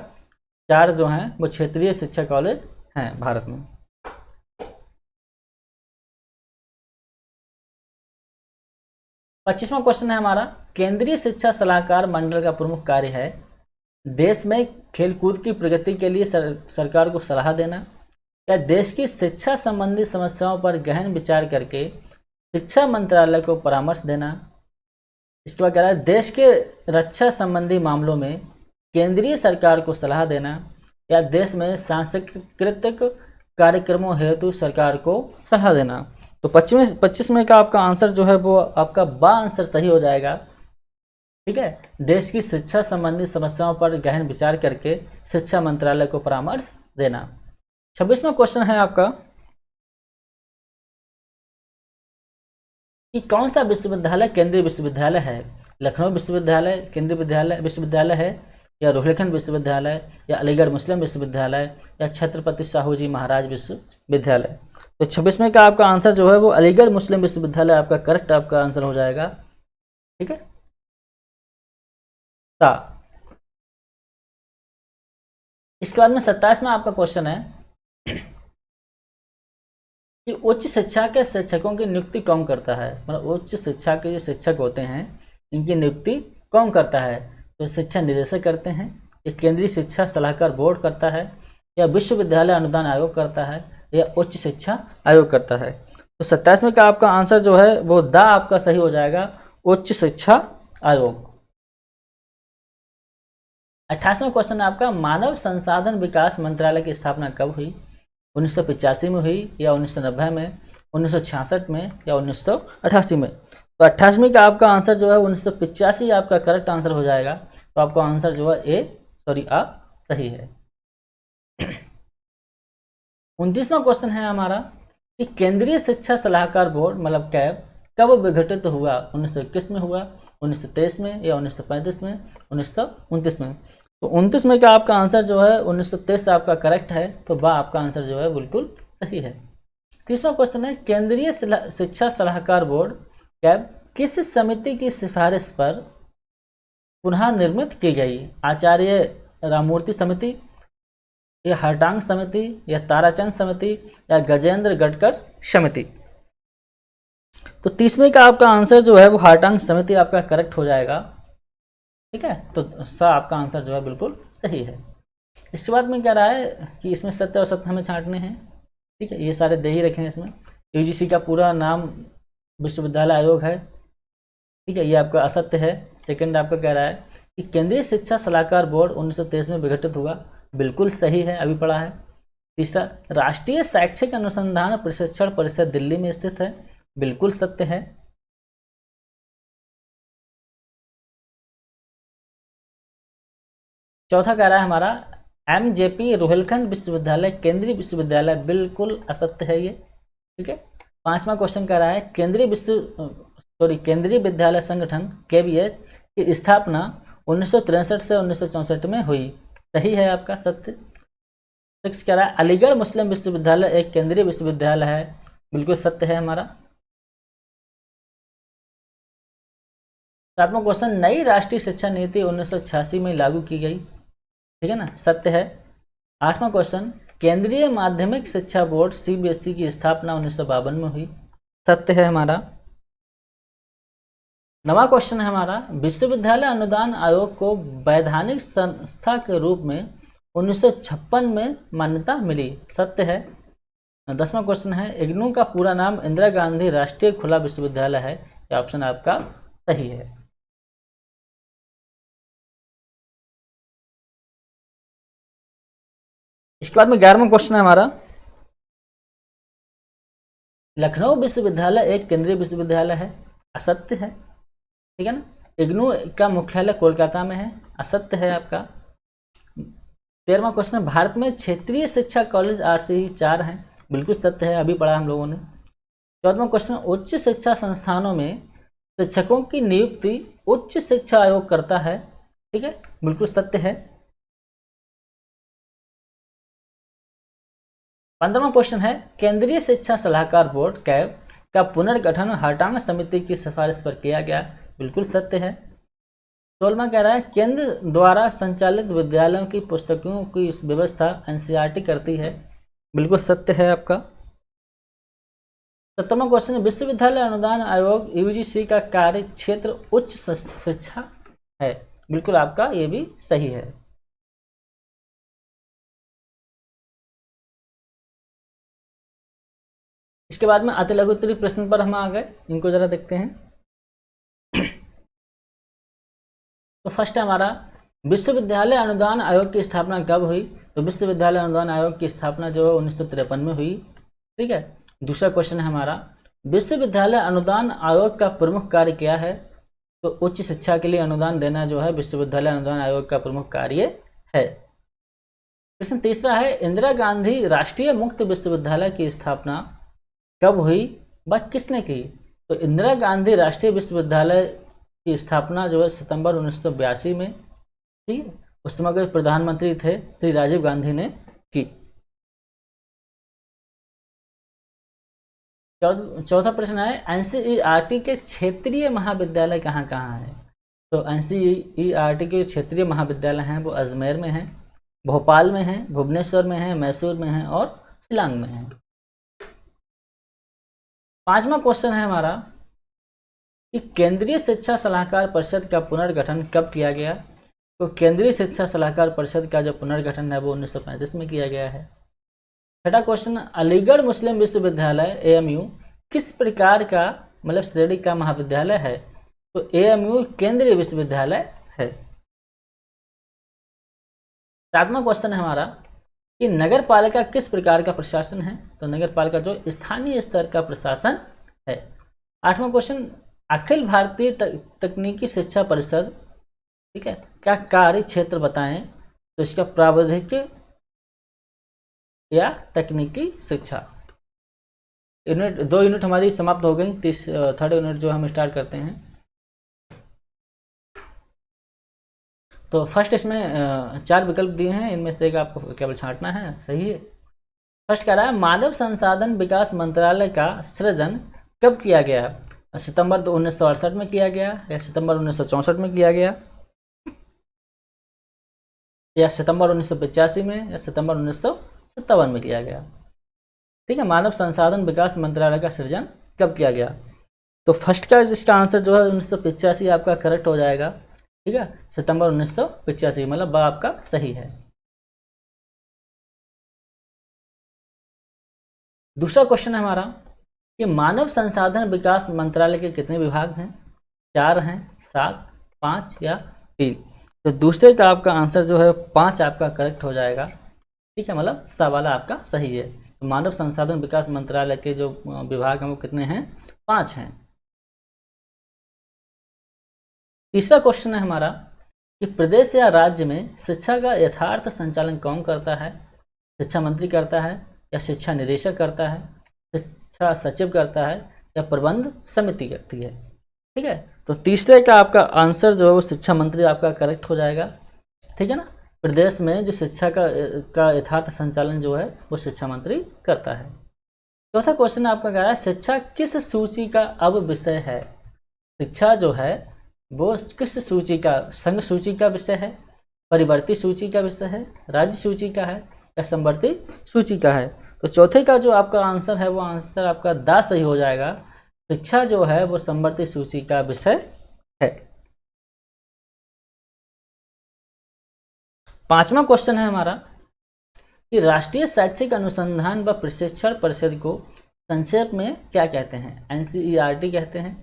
4 जो हैं वो क्षेत्रीय शिक्षा कॉलेज हैं भारत में। 25वां क्वेश्चन है हमारा केंद्रीय शिक्षा सलाहकार मंडल का प्रमुख कार्य है देश में खेलकूद की प्रगति के लिए सरकार को सलाह देना या देश की शिक्षा संबंधी समस्याओं पर गहन विचार करके शिक्षा मंत्रालय को परामर्श देना। इसके बाद कह रहा है देश के रक्षा संबंधी मामलों में केंद्रीय सरकार को सलाह देना या देश में सांस्कृतिक कार्यक्रमों हेतु सरकार को सलाह देना। तो 25वें का आपका आंसर जो है वो आपका बा आंसर सही हो जाएगा। ठीक है, देश की शिक्षा संबंधी समस्याओं पर गहन विचार करके शिक्षा मंत्रालय को परामर्श देना। 26वां क्वेश्चन है आपका कि कौन सा विश्वविद्यालय केंद्रीय विश्वविद्यालय है। लखनऊ विश्वविद्यालय केंद्रीय विश्वविद्यालय है या रोहिलखंड विश्वविद्यालय या अलीगढ़ मुस्लिम विश्वविद्यालय या छत्रपति साहू जी महाराज विश्वविद्यालय। तो 26वें का आपका आंसर जो है वो अलीगढ़ मुस्लिम विश्वविद्यालय आपका करेक्ट आपका आंसर हो जाएगा। ठीक है, इसके बाद में 27वां आपका क्वेश्चन है कि उच्च शिक्षा के शिक्षकों की नियुक्ति कौन करता है। मतलब उच्च शिक्षा के जो शिक्षक होते हैं इनकी नियुक्ति कौन करता है। तो शिक्षा निदेशक करते हैं, या केंद्रीय शिक्षा सलाहकार बोर्ड करता है, या विश्वविद्यालय अनुदान आयोग करता है, या उच्च शिक्षा आयोग करता है। तो 27वें का आपका आंसर जो है वो दा आपका सही हो जाएगा, उच्च शिक्षा आयोग। 28वां क्वेश्चन आपका मानव संसाधन विकास मंत्रालय की स्थापना कब हुई। 1985 में हुई या 1990 में, 1966 में या 1988 में। तो 28वें का आपका आंसर जो है 1985 आपका करेक्ट आंसर हो जाएगा। तो आपका आंसर जो है आ सही है। 29वां क्वेश्चन है हमारा कि केंद्रीय शिक्षा सलाहकार बोर्ड मतलब कैब कब विघटित हुआ? 1921 में हुआ, 1923 में, या 1935 में, 1929 में? तो 29 में का आपका आंसर जो है 1923 आपका करेक्ट है, तो वह आपका आंसर जो है बिल्कुल सही है। 30वां क्वेश्चन है केंद्रीय शिक्षा सलाहकार बोर्ड कैब किस समिति की सिफारिश पर पुनः निर्मित की गई? आचार्य राममूर्ति समिति, या हरटांग समिति, या ताराचंद समिति, या गजेंद्र गडकर समिति? तो 30वें का आपका आंसर जो है वो हरटांग समिति आपका करेक्ट हो जाएगा। ठीक है, तो सा आपका आंसर जो है बिल्कुल सही है। इसके बाद में क्या रहा है कि इसमें सत्य और असत्य हमें छांटने हैं। ठीक है, ये सारे दे ही रखे हैं इसमें। यूजीसी का पूरा नाम विश्वविद्यालय आयोग है। ठीक है, ये आपका असत्य है। सेकंड आपका कह रहा है कि केंद्रीय शिक्षा सलाहकार बोर्ड 1923 में विघटित हुआ, बिल्कुल सही है, अभी पढ़ा है। तीसरा, राष्ट्रीय शैक्षिक अनुसंधान प्रशिक्षण परिषद दिल्ली में स्थित है, बिल्कुल सत्य है। चौथा कह रहा है हमारा एमजेपी रोहिलखंड विश्वविद्यालय केंद्रीय विश्वविद्यालय, बिल्कुल असत्य है ये। ठीक है। 5वां क्वेश्चन कह रहा है केंद्रीय विद्यालय संगठन केवीएस की स्थापना 1963 से 1964 में हुई, सही है आपका, सत्य। 6 कह रहा है अलीगढ़ मुस्लिम विश्वविद्यालय एक केंद्रीय विश्वविद्यालय है, बिल्कुल सत्य है हमारा। 7वां क्वेश्चन नई राष्ट्रीय शिक्षा नीति 1986 में लागू की गई, ठीक है ना, सत्य है। 8वां क्वेश्चन केंद्रीय माध्यमिक शिक्षा बोर्ड सीबीएसई की स्थापना 1952 में हुई, सत्य है हमारा। 9वां क्वेश्चन है हमारा विश्वविद्यालय अनुदान आयोग को वैधानिक संस्था के रूप में 1956 में मान्यता मिली, सत्य है। 10वां क्वेश्चन है इग्नू का पूरा नाम इंदिरा गांधी राष्ट्रीय खुला विश्वविद्यालय है, यह ऑप्शन आपका सही है। इसके बाद में 11वां क्वेश्चन है हमारा लखनऊ विश्वविद्यालय एक केंद्रीय विश्वविद्यालय है, असत्य है, ठीक है ना। इग्नू का मुख्यालय कोलकाता में है, असत्य है आपका। 13वां क्वेश्चन भारत में क्षेत्रीय शिक्षा कॉलेज आरसीई 4 हैं, बिल्कुल सत्य है, अभी पढ़ा हम लोगों ने। 14वां क्वेश्चन उच्च शिक्षा संस्थानों में शिक्षकों की नियुक्ति उच्च शिक्षा आयोग करता है, ठीक है, बिल्कुल सत्य है। 15वां क्वेश्चन है केंद्रीय शिक्षा सलाहकार बोर्ड कैब का पुनर्गठन हरटांग समिति की सिफारिश पर किया गया, बिल्कुल सत्य है। 16वां कह रहा है केंद्र द्वारा संचालित विद्यालयों की पुस्तकों की व्यवस्था एनसीईआरटी करती है, बिल्कुल सत्य है आपका। 17वां क्वेश्चन विश्वविद्यालय अनुदान आयोग यूजीसी का कार्य क्षेत्र उच्च शिक्षा है, बिल्कुल आपका ये भी सही है। इसके बाद में अति लघु उत्तरीय प्रश्न पर हम आ गए, इनको जरा देखते हैं। तो फर्स्ट है हमारा विश्वविद्यालय अनुदान आयोग की स्थापना कब हुई? तो विश्वविद्यालय अनुदान आयोग की स्थापना जो है 1953 में हुई, ठीक है। दूसरा क्वेश्चन है हमारा विश्वविद्यालय अनुदान आयोग का प्रमुख कार्य क्या है? तो उच्च शिक्षा के लिए अनुदान देना जो है विश्वविद्यालय अनुदान आयोग का प्रमुख कार्य है। प्रश्न तीसरा है इंदिरा गांधी राष्ट्रीय मुक्त विश्वविद्यालय की स्थापना कब हुई व किसने की? तो इंदिरा गांधी राष्ट्रीय विश्वविद्यालय की स्थापना जो है सितंबर 1982 में, ठीक है, उस समय के प्रधानमंत्री थे श्री राजीव गांधी ने की। चौथा प्रश्न है एनसीईआरटी के क्षेत्रीय महाविद्यालय कहाँ कहाँ है? तो एनसीईआरटी के क्षेत्रीय महाविद्यालय हैं वो अजमेर में हैं, भोपाल में हैं, भुवनेश्वर में हैं, मैसूर में हैं और शिलांग में हैं। 5वां क्वेश्चन है हमारा कि केंद्रीय शिक्षा सलाहकार परिषद का पुनर्गठन कब किया गया? तो केंद्रीय शिक्षा सलाहकार परिषद का जो पुनर्गठन है वो 1935 में किया गया है। छठा क्वेश्चन अलीगढ़ मुस्लिम विश्वविद्यालय एएमयू किस प्रकार का मतलब श्रेणी का महाविद्यालय है? तो एएमयू केंद्रीय विश्वविद्यालय है। 7वां क्वेश्चन है हमारा कि नगर पालिका किस प्रकार का प्रशासन है? तो नगर पालिका जो स्थानीय स्तर का प्रशासन है। 8वां क्वेश्चन अखिल भारतीय तकनीकी शिक्षा परिषद, ठीक है, क्या कार्य क्षेत्र बताएं? तो इसका प्राविधिक या तकनीकी शिक्षा। यूनिट 2 यूनिट हमारी समाप्त हो गई। थर्ड यूनिट जो हम स्टार्ट करते हैं। तो फर्स्ट इसमें 4 विकल्प दिए हैं, इनमें से एक आपको केवल छांटना है, सही है। फर्स्ट कह रहा है मानव संसाधन विकास मंत्रालय का सृजन कब किया गया? सितंबर 1968 में किया गया, या सितंबर 1964 में किया गया, या सितंबर 1985 में, या सितंबर 1957 में किया गया। ठीक है, मानव संसाधन विकास मंत्रालय का सृजन कब किया गया? तो फर्स्ट का इसका आंसर जो है 1985 आपका करेक्ट हो जाएगा। ठीक है, सितंबर 1985 मतलब बा आपका सही है। दूसरा क्वेश्चन है हमारा कि मानव संसाधन विकास मंत्रालय के कितने विभाग हैं? 4 हैं, 7, 5 या 3? तो दूसरे का आपका आंसर जो है 5 आपका करेक्ट हो जाएगा। ठीक है, मतलब सा वाला आपका सही है। तो मानव संसाधन विकास मंत्रालय के जो विभाग हैं वो कितने हैं? 5 हैं। तीसरा क्वेश्चन है हमारा कि प्रदेश या राज्य में शिक्षा का यथार्थ संचालन कौन करता है? शिक्षा मंत्री करता है, या शिक्षा निदेशक करता है, शिक्षा सचिव करता है, या प्रबंध समिति करती है? ठीक है, तो तीसरे का आपका आंसर जो है वो शिक्षा मंत्री आपका करेक्ट हो जाएगा। ठीक है ना, प्रदेश में जो शिक्षा का यथार्थ संचालन जो है वो शिक्षा मंत्री करता है। चौथा क्वेश्चन आपका कह रहा है शिक्षा किस सूची का अब विषय है? शिक्षा जो है वो किस सूची का, संघ सूची का विषय है, परिवर्ती सूची का विषय है, राज्य सूची का है, या समवर्ती सूची का है? तो चौथे का जो आपका आंसर है वो आंसर आपका दा सही हो जाएगा। शिक्षा जो है वो समवर्ती सूची का विषय है। पांचवा क्वेश्चन है हमारा कि राष्ट्रीय शैक्षिक अनुसंधान व प्रशिक्षण परिषद को संक्षेप में क्या कहते हैं? NCERT कहते हैं,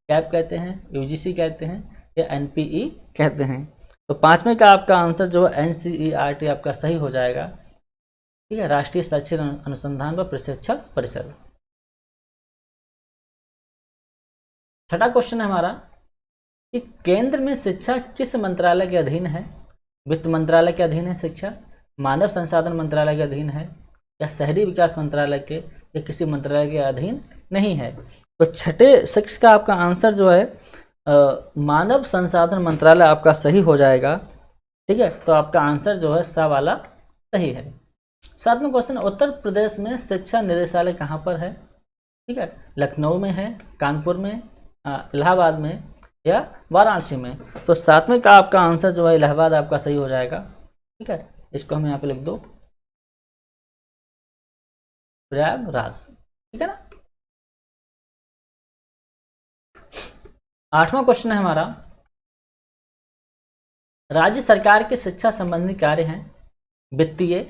कैप कहते हैं, UGC कहते हैं, या NPE कहते हैं? तो पांचवें का आपका आंसर जो है NCERT आपका सही हो जाएगा। ठीक है, राष्ट्रीय शैक्षिक अनुसंधान व प्रशिक्षण परिषद। छठा क्वेश्चन है हमारा कि केंद्र में शिक्षा किस मंत्रालय के अधीन है? वित्त मंत्रालय के अधीन है शिक्षा, मानव संसाधन मंत्रालय के अधीन है, या शहरी विकास मंत्रालय के, या किसी मंत्रालय के अधीन नहीं है? तो छठे 6 का आपका आंसर जो है मानव संसाधन मंत्रालय आपका सही हो जाएगा। ठीक है, तो आपका आंसर जो है सा वाला सही है। सातवां क्वेश्चन, उत्तर प्रदेश में शिक्षा निदेशालय कहाँ पर है? ठीक है, लखनऊ में है, कानपुर में, इलाहाबाद में, या वाराणसी में? तो सातवें का आपका आंसर जो है इलाहाबाद आपका सही हो जाएगा। ठीक है, इसको हम यहाँ पे लिख दो प्रयागराज। ठीक है ना। आठवां क्वेश्चन है हमारा, राज्य सरकार के शिक्षा संबंधी कार्य हैं वित्तीय,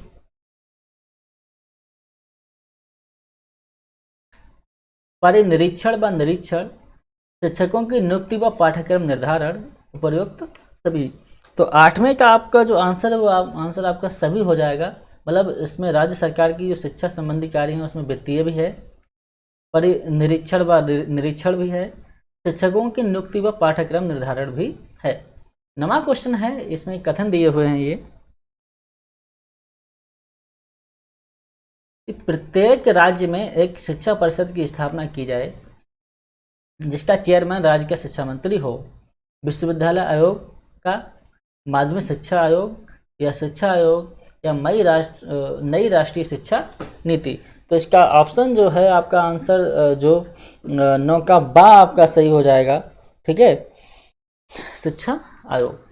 परिनिरीक्षण व निरीक्षण, शिक्षकों की नियुक्ति व पाठ्यक्रम निर्धारण, उपयुक्त सभी। तो आठवें का आपका जो आंसर है वो आंसर आपका सभी हो जाएगा। मतलब इसमें राज्य सरकार की जो शिक्षा संबंधी कार्य हैं उसमें वित्तीय भी है, परिनिरीक्षण व निरीक्षण भी है, शिक्षकों की नियुक्ति व पाठ्यक्रम निर्धारण भी है। 9वां क्वेश्चन है, इसमें कथन दिए हुए हैं ये कि प्रत्येक राज्य में एक शिक्षा परिषद की स्थापना की जाए जिसका चेयरमैन राज्य का शिक्षा मंत्री हो। विश्वविद्यालय आयोग का, माध्यमिक शिक्षा आयोग, या शिक्षा आयोग, या नई राष्ट्रीय शिक्षा नीति? तो इसका ऑप्शन जो है आपका आंसर जो 9 का बा आपका सही हो जाएगा। ठीक है, शिक्षा आयोग।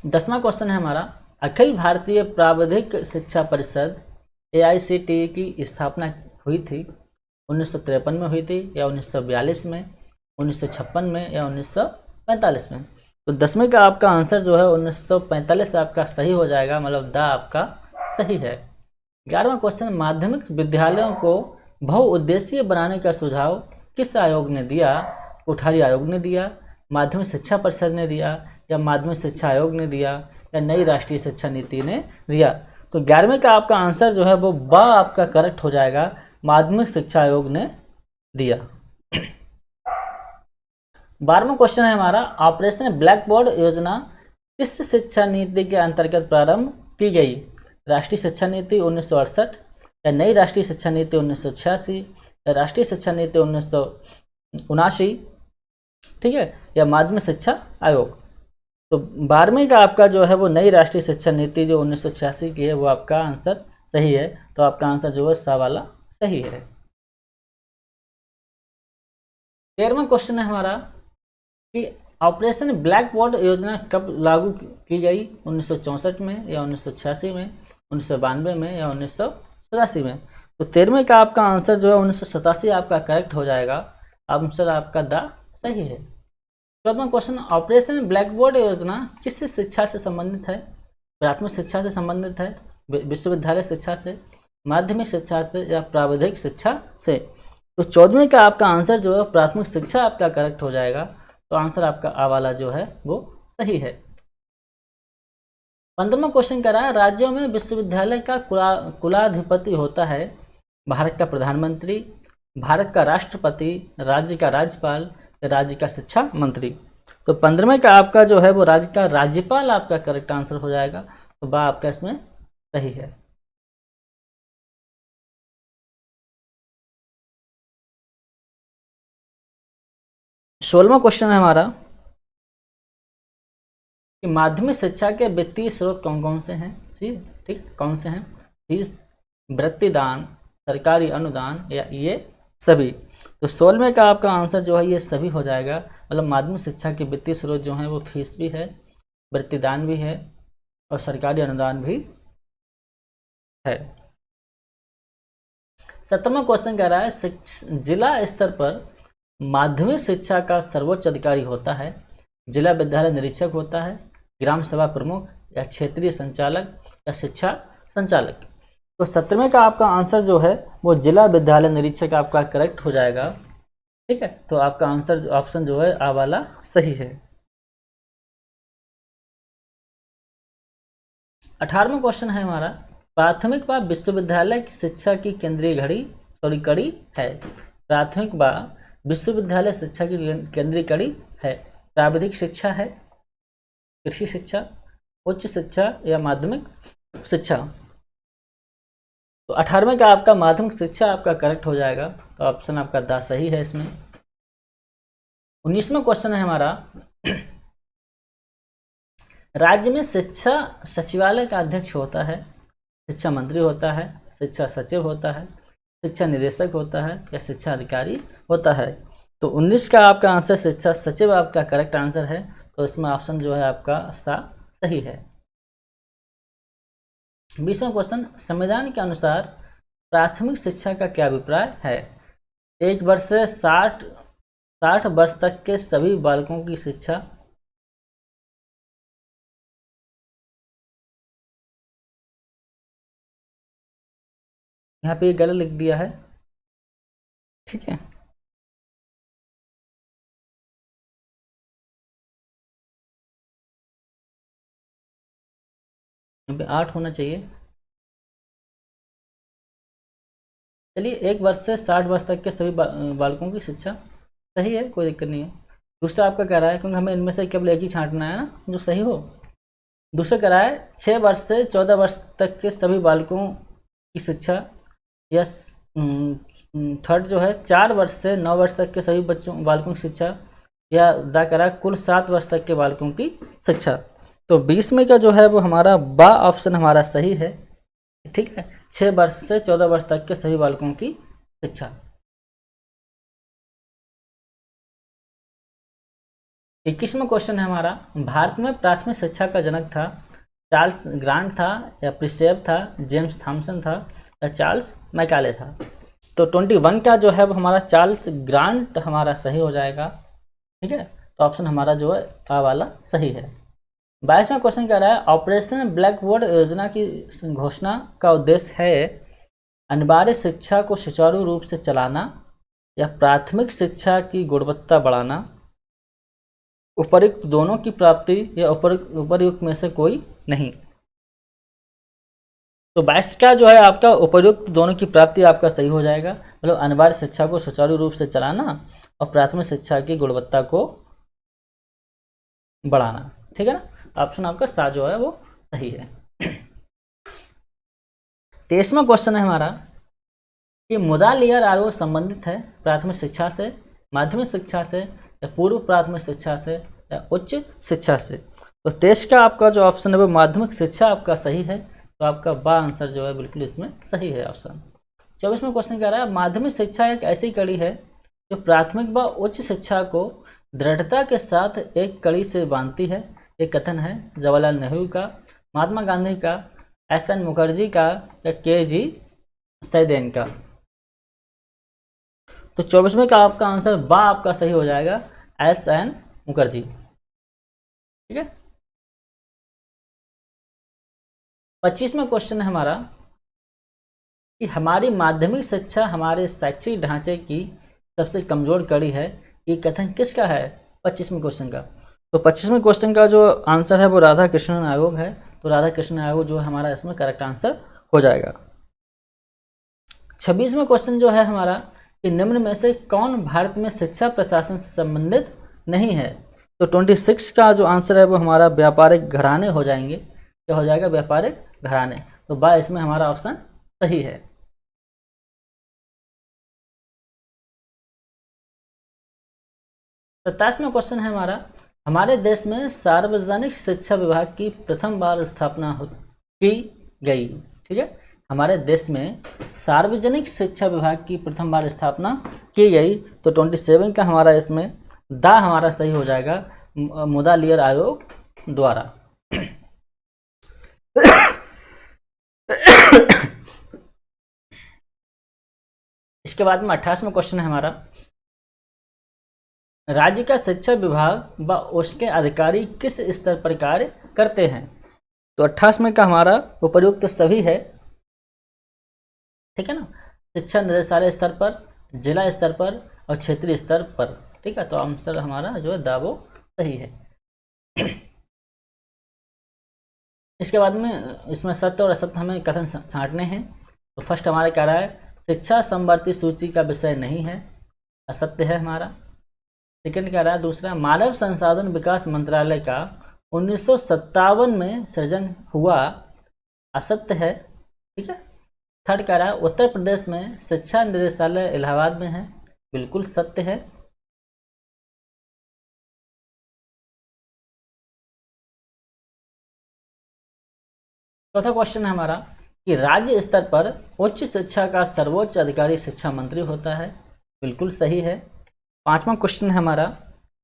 दसवां क्वेश्चन है हमारा, अखिल भारतीय प्राविधिक शिक्षा परिषद AICTE की स्थापना हुई थी 1953 में हुई थी, या 1942 में, 1956 में, या 1945 में? तो 10वें का आपका आंसर जो है 1945 आपका सही हो जाएगा। मतलब दा आपका सही है। 11वां क्वेश्चन, माध्यमिक विद्यालयों को बहुउद्देशीय बनाने का सुझाव किस आयोग ने दिया? कोठारी आयोग ने दिया, माध्यमिक शिक्षा परिषद ने दिया, या माध्यमिक शिक्षा आयोग ने दिया, या नई राष्ट्रीय शिक्षा नीति ने दिया? तो 11वें का आपका आंसर जो है वो बा आपका करेक्ट हो जाएगा। माध्यमिक शिक्षा आयोग ने दिया। 12वां क्वेश्चन है हमारा, ऑपरेशन ब्लैक बोर्ड योजना किस शिक्षा नीति के अंतर्गत प्रारंभ की गई? राष्ट्रीय शिक्षा नीति 1968, या नई राष्ट्रीय शिक्षा नीति 1986, या राष्ट्रीय शिक्षा नीति 1979, ठीक है, या माध्यमिक शिक्षा आयोग। तो 12वीं का आपका जो है वो नई राष्ट्रीय शिक्षा नीति जो 1986 की है वो आपका आंसर सही है। तो आपका आंसर जो है सा वाला सही है। 13वां क्वेश्चन है हमारा कि ऑपरेशन ब्लैक बोर्ड योजना कब लागू की गई? 1964 में, या 1986 में, 1992 में, या 1987 में? तो 13वें का आपका आंसर जो है 1987 आपका करेक्ट हो जाएगा। आंसर आपका द सही है। 14वां क्वेश्चन, ऑपरेशन ब्लैक बोर्ड योजना किस शिक्षा से संबंधित है? प्राथमिक शिक्षा से संबंधित है, विश्वविद्यालय शिक्षा से, माध्यमिक शिक्षा से, या प्राविधिक शिक्षा से? तो 14वें का आपका आंसर जो है प्राथमिक शिक्षा आपका करेक्ट हो जाएगा। तो आंसर आपका आ वाला जो है वो सही है। 15वां क्वेश्चन कह रहा है, राज्यों में विश्वविद्यालय का कुलाधिपति होता है भारत का प्रधानमंत्री, भारत का राष्ट्रपति, राज्य का राज्यपाल, राज्य का शिक्षा मंत्री? तो 15वें का आपका जो है वो राज्य का राज्यपाल आपका करेक्ट आंसर हो जाएगा। तो बा आपका इसमें सही है। 16वां क्वेश्चन है हमारा कि माध्यमिक शिक्षा के वित्तीय स्रोत कौन कौन से हैं? ठीक, कौन से हैं? फीस, वृत्तिदान, सरकारी अनुदान, या ये सभी? तो 16वें का आपका आंसर जो है ये सभी हो जाएगा। मतलब माध्यमिक शिक्षा के वित्तीय स्रोत जो हैं वो फीस भी है, वृत्तिदान भी है, और सरकारी अनुदान भी है। 17वां क्वेश्चन कह रहा है, जिला स्तर पर माध्यमिक शिक्षा का सर्वोच्च अधिकारी होता है? जिला विद्यालय निरीक्षक होता है, ग्राम सभा प्रमुख, या क्षेत्रीय संचालक, या शिक्षा संचालक? तो 17वें का आपका आंसर जो है वो जिला विद्यालय निरीक्षक आपका करेक्ट हो जाएगा। ठीक है, तो आपका आंसर ऑप्शन जो है आ वाला सही है। 18वां क्वेश्चन है हमारा, प्राथमिक व विश्वविद्यालय की शिक्षा की केंद्रीय कड़ी है? प्राथमिक व विश्वविद्यालय शिक्षा की केंद्रीय कड़ी है। प्राविधिक शिक्षा है, कृषि शिक्षा, उच्च शिक्षा, या माध्यमिक शिक्षा? तो 18वें का आपका माध्यमिक शिक्षा आपका करेक्ट हो जाएगा। तो ऑप्शन आपका द सही है इसमें। 19वां क्वेश्चन है हमारा, राज्य में शिक्षा सचिवालय का अध्यक्ष होता है, शिक्षा मंत्री होता है, शिक्षा सचिव होता है, शिक्षा निदेशक होता है, या शिक्षा अधिकारी होता है? तो 19 का आपका आंसर शिक्षा सचिव आपका करेक्ट आंसर है। तो इसमें ऑप्शन जो है आपका सही है। 20वां क्वेश्चन, संविधान के अनुसार प्राथमिक शिक्षा का क्या अभिप्राय है? 1 वर्ष से 60 वर्ष तक के सभी बालकों की शिक्षा। यहाँ पे गलत लिख दिया है, ठीक है, यहाँ पे 8 होना चाहिए। चलिए, 1 वर्ष से 60 वर्ष तक के सभी बालकों की शिक्षा सही है, कोई दिक्कत नहीं है। दूसरा आपका कह रहा है, क्योंकि हमें इनमें से केवल एक ही छांटना है ना जो सही हो। दूसरा कह रहा है 6 वर्ष से 14 वर्ष तक के सभी बालकों की शिक्षा, या थर्ड जो है 4 वर्ष से 9 वर्ष तक के सभी बालकों की शिक्षा, या दा कह रहा है कुल 7 वर्ष तक के बालकों की शिक्षा। तो 20 में का जो है वो हमारा बा ऑप्शन हमारा सही है। ठीक है, 6 वर्ष से 14 वर्ष तक के सभी बालकों की शिक्षा। 21वां क्वेश्चन है हमारा, भारत में प्राथमिक शिक्षा का जनक था? चार्ल्स ग्रांट था, या प्रिसेप था, जेम्स थॉमसन था, या चार्ल्स मैकाले था? तो 21 का जो है वो हमारा चार्ल्स ग्रांट हमारा सही हो जाएगा। ठीक है, तो ऑप्शन हमारा जो है आ वाला सही है। 22वां क्वेश्चन कह रहा है, ऑपरेशन ब्लैक बोर्ड योजना की घोषणा का उद्देश्य है अनिवार्य शिक्षा को सुचारू रूप से चलाना, या प्राथमिक शिक्षा की गुणवत्ता बढ़ाना, उपर्युक्त दोनों की प्राप्ति, या उपर्युक्त में से कोई नहीं? तो 22 का जो है आपका उपर्युक्त दोनों की प्राप्ति आपका सही हो जाएगा। मतलब अनिवार्य शिक्षा को सुचारू रूप से चलाना और प्राथमिक शिक्षा की गुणवत्ता को बढ़ाना। ठीक है ना, ऑप्शन आपका सा जो है वो सही है। 23वां क्वेश्चन है हमारा कि मुदालियार आयोग संबंधित है प्राथमिक शिक्षा से, माध्यमिक शिक्षा से, या पूर्व प्राथमिक शिक्षा से, या उच्च शिक्षा से। तो 23 का आपका जो ऑप्शन है वो माध्यमिक शिक्षा आपका सही है, तो आपका बा आंसर जो है बिल्कुल इसमें सही है ऑप्शन। 24वां क्वेश्चन कह रहा है माध्यमिक शिक्षा एक ऐसी कड़ी है जो प्राथमिक व उच्च शिक्षा को दृढ़ता के साथ एक कड़ी से बांधती है। ये कथन है जवाहरलाल नेहरू का, महात्मा गांधी का, एस.एन. मुखर्जी का, या के.जी. सैदेन का। तो 24वें का आपका आंसर बा आपका सही हो जाएगा, एस.एन. मुखर्जी। ठीक है। 25वां क्वेश्चन है हमारा कि हमारी माध्यमिक शिक्षा हमारे शैक्षिक ढांचे की सबसे कमजोर कड़ी है। ये कथन किसका है 25वें क्वेश्चन का? तो 25वें क्वेश्चन का जो आंसर है वो राधा कृष्णन आयोग है। तो राधा कृष्णन आयोग जो है हमारा इसमें करेक्ट आंसर हो जाएगा। 26वां क्वेश्चन जो है हमारा कि निम्न में से कौन भारत में शिक्षा प्रशासन से संबंधित नहीं है? तो 26 का जो आंसर है वो हमारा व्यापारिक घराने हो जाएंगे। क्या हो जाएगा? व्यापारिक घराने। तो बा इसमें हमारा ऑप्शन सही है। 27वां क्वेश्चन है हमारा हमारे देश में सार्वजनिक शिक्षा विभाग की प्रथम बार स्थापना की गई। ठीक है, हमारे देश में सार्वजनिक शिक्षा विभाग की प्रथम बार स्थापना की गई। तो 27 का हमारा इसमें दा हमारा सही हो जाएगा, मुदालियार आयोग द्वारा। इसके बाद में 28वां क्वेश्चन है हमारा राज्य का शिक्षा विभाग व उसके अधिकारी किस स्तर पर कार्य करते हैं? तो 28वें का हमारा उपयुक्त सभी है। ठीक है ना, शिक्षा निदेशालय स्तर पर, जिला स्तर पर और क्षेत्रीय स्तर पर। ठीक है, तो आंसर हमारा जो है दावो सही है। इसके बाद में इसमें सत्य और असत्य हमें कथन छांटने हैं। तो फर्स्ट हमारा कह रहा है शिक्षा समवर्ती सूची का विषय नहीं है, असत्य है हमारा। सेकंड कह रहा है दूसरा मानव संसाधन विकास मंत्रालय का 1957 में सृजन हुआ, असत्य है। ठीक है। थर्ड कह रहा है उत्तर प्रदेश में शिक्षा निदेशालय इलाहाबाद में है, बिल्कुल सत्य है। चौथा क्वेश्चन है हमारा कि राज्य स्तर पर उच्च शिक्षा का सर्वोच्च अधिकारी शिक्षा मंत्री होता है, बिल्कुल सही है। पांचवा क्वेश्चन है हमारा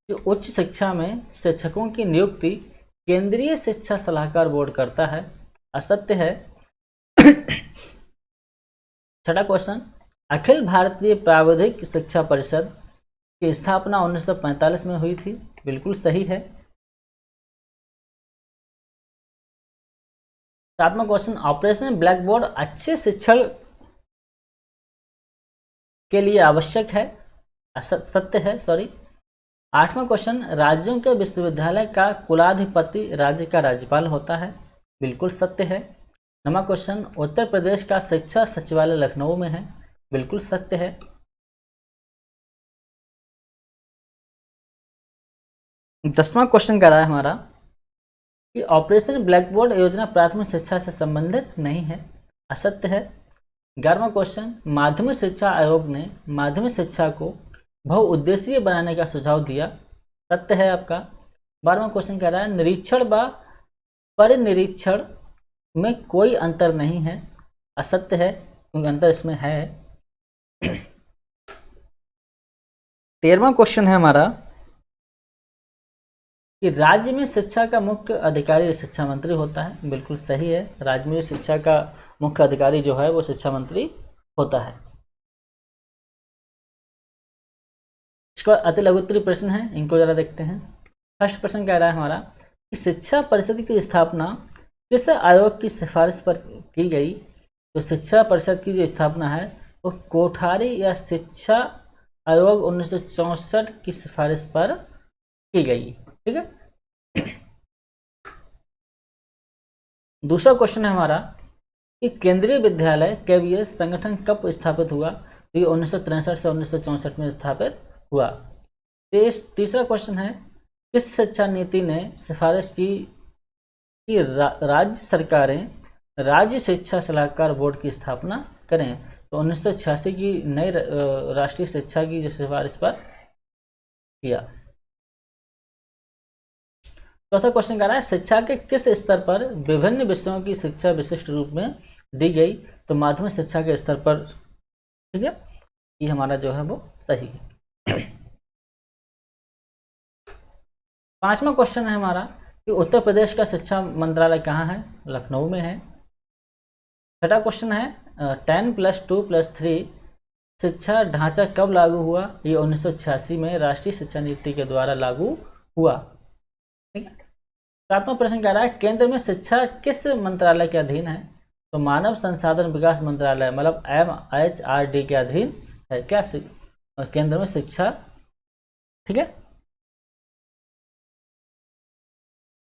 कि उच्च शिक्षा में शिक्षकों की नियुक्ति केंद्रीय शिक्षा सलाहकार बोर्ड करता है, असत्य है। छठा क्वेश्चन अखिल भारतीय प्राविधिक शिक्षा परिषद की स्थापना 1945 में हुई थी, बिल्कुल सही है। सातवां क्वेश्चन ऑपरेशन ब्लैक बोर्ड अच्छे शिक्षण के लिए आवश्यक है, सत्य है, सॉरी। आठवां क्वेश्चन राज्यों के विश्वविद्यालय का कुलाधिपति राज्य का राज्यपाल होता है, बिल्कुल सत्य है। नौवां क्वेश्चन उत्तर प्रदेश का शिक्षा सचिवालय लखनऊ में है, बिल्कुल सत्य है। दसवां क्वेश्चन कह रहा है हमारा कि ऑपरेशन ब्लैक बोर्ड योजना प्राथमिक शिक्षा से संबंधित नहीं है, असत्य है। 11वां क्वेश्चन माध्यमिक शिक्षा आयोग ने माध्यमिक शिक्षा को बहुउद्देशीय बनाने का सुझाव दिया, सत्य है आपका। 12वां क्वेश्चन कह रहा है निरीक्षण व परिनिरीक्षण में कोई अंतर नहीं है, असत्य है, क्योंकि अंतर इसमें है। 13वां क्वेश्चन है हमारा कि राज्य में शिक्षा का मुख्य अधिकारी शिक्षा मंत्री होता है, बिल्कुल सही है। राज्य में शिक्षा का मुख्य अधिकारी जो है वो शिक्षा मंत्री होता है। इसका अति लघुत्तरीय प्रश्न है, इनको जरा देखते हैं। फर्स्ट प्रश्न कह रहा है हमारा कि शिक्षा परिषद की स्थापना किस आयोग की सिफारिश पर की गई? तो शिक्षा परिषद की जो स्थापना है वो कोठारी या शिक्षा आयोग 1964 की सिफारिश पर की गई। ठीक है। दूसरा क्वेश्चन है हमारा कि केंद्रीय विद्यालय KVS संगठन कब स्थापित हुआ? तो ये 1963 से 1964 में स्थापित हुआ। तीसरा क्वेश्चन है, किस शिक्षा नीति ने सिफारिश की कि राज्य सरकारें राज्य शिक्षा सलाहकार बोर्ड की स्थापना करें? तो 1986 की नई राष्ट्रीय शिक्षा की जो सिफारिश पर किया। चौथा क्वेश्चन कह रहा है, शिक्षा के किस स्तर पर विभिन्न विषयों की शिक्षा विशिष्ट रूप में दी गई? तो माध्यमिक शिक्षा के स्तर पर। ठीक है, ये हमारा जो है वो सही है। पांचवा क्वेश्चन है हमारा कि उत्तर प्रदेश का शिक्षा मंत्रालय कहाँ है? लखनऊ में है। छठा क्वेश्चन है, 10+2+3 शिक्षा ढांचा कब लागू हुआ? ये 1986 में राष्ट्रीय शिक्षा नीति के द्वारा लागू हुआ। ठीक है। सातवां प्रश्न कह रहा है, केंद्र में शिक्षा किस मंत्रालय के अधीन है? तो मानव संसाधन विकास मंत्रालय मतलब MHRD के अधीन है क्या केंद्र में शिक्षा। ठीक है।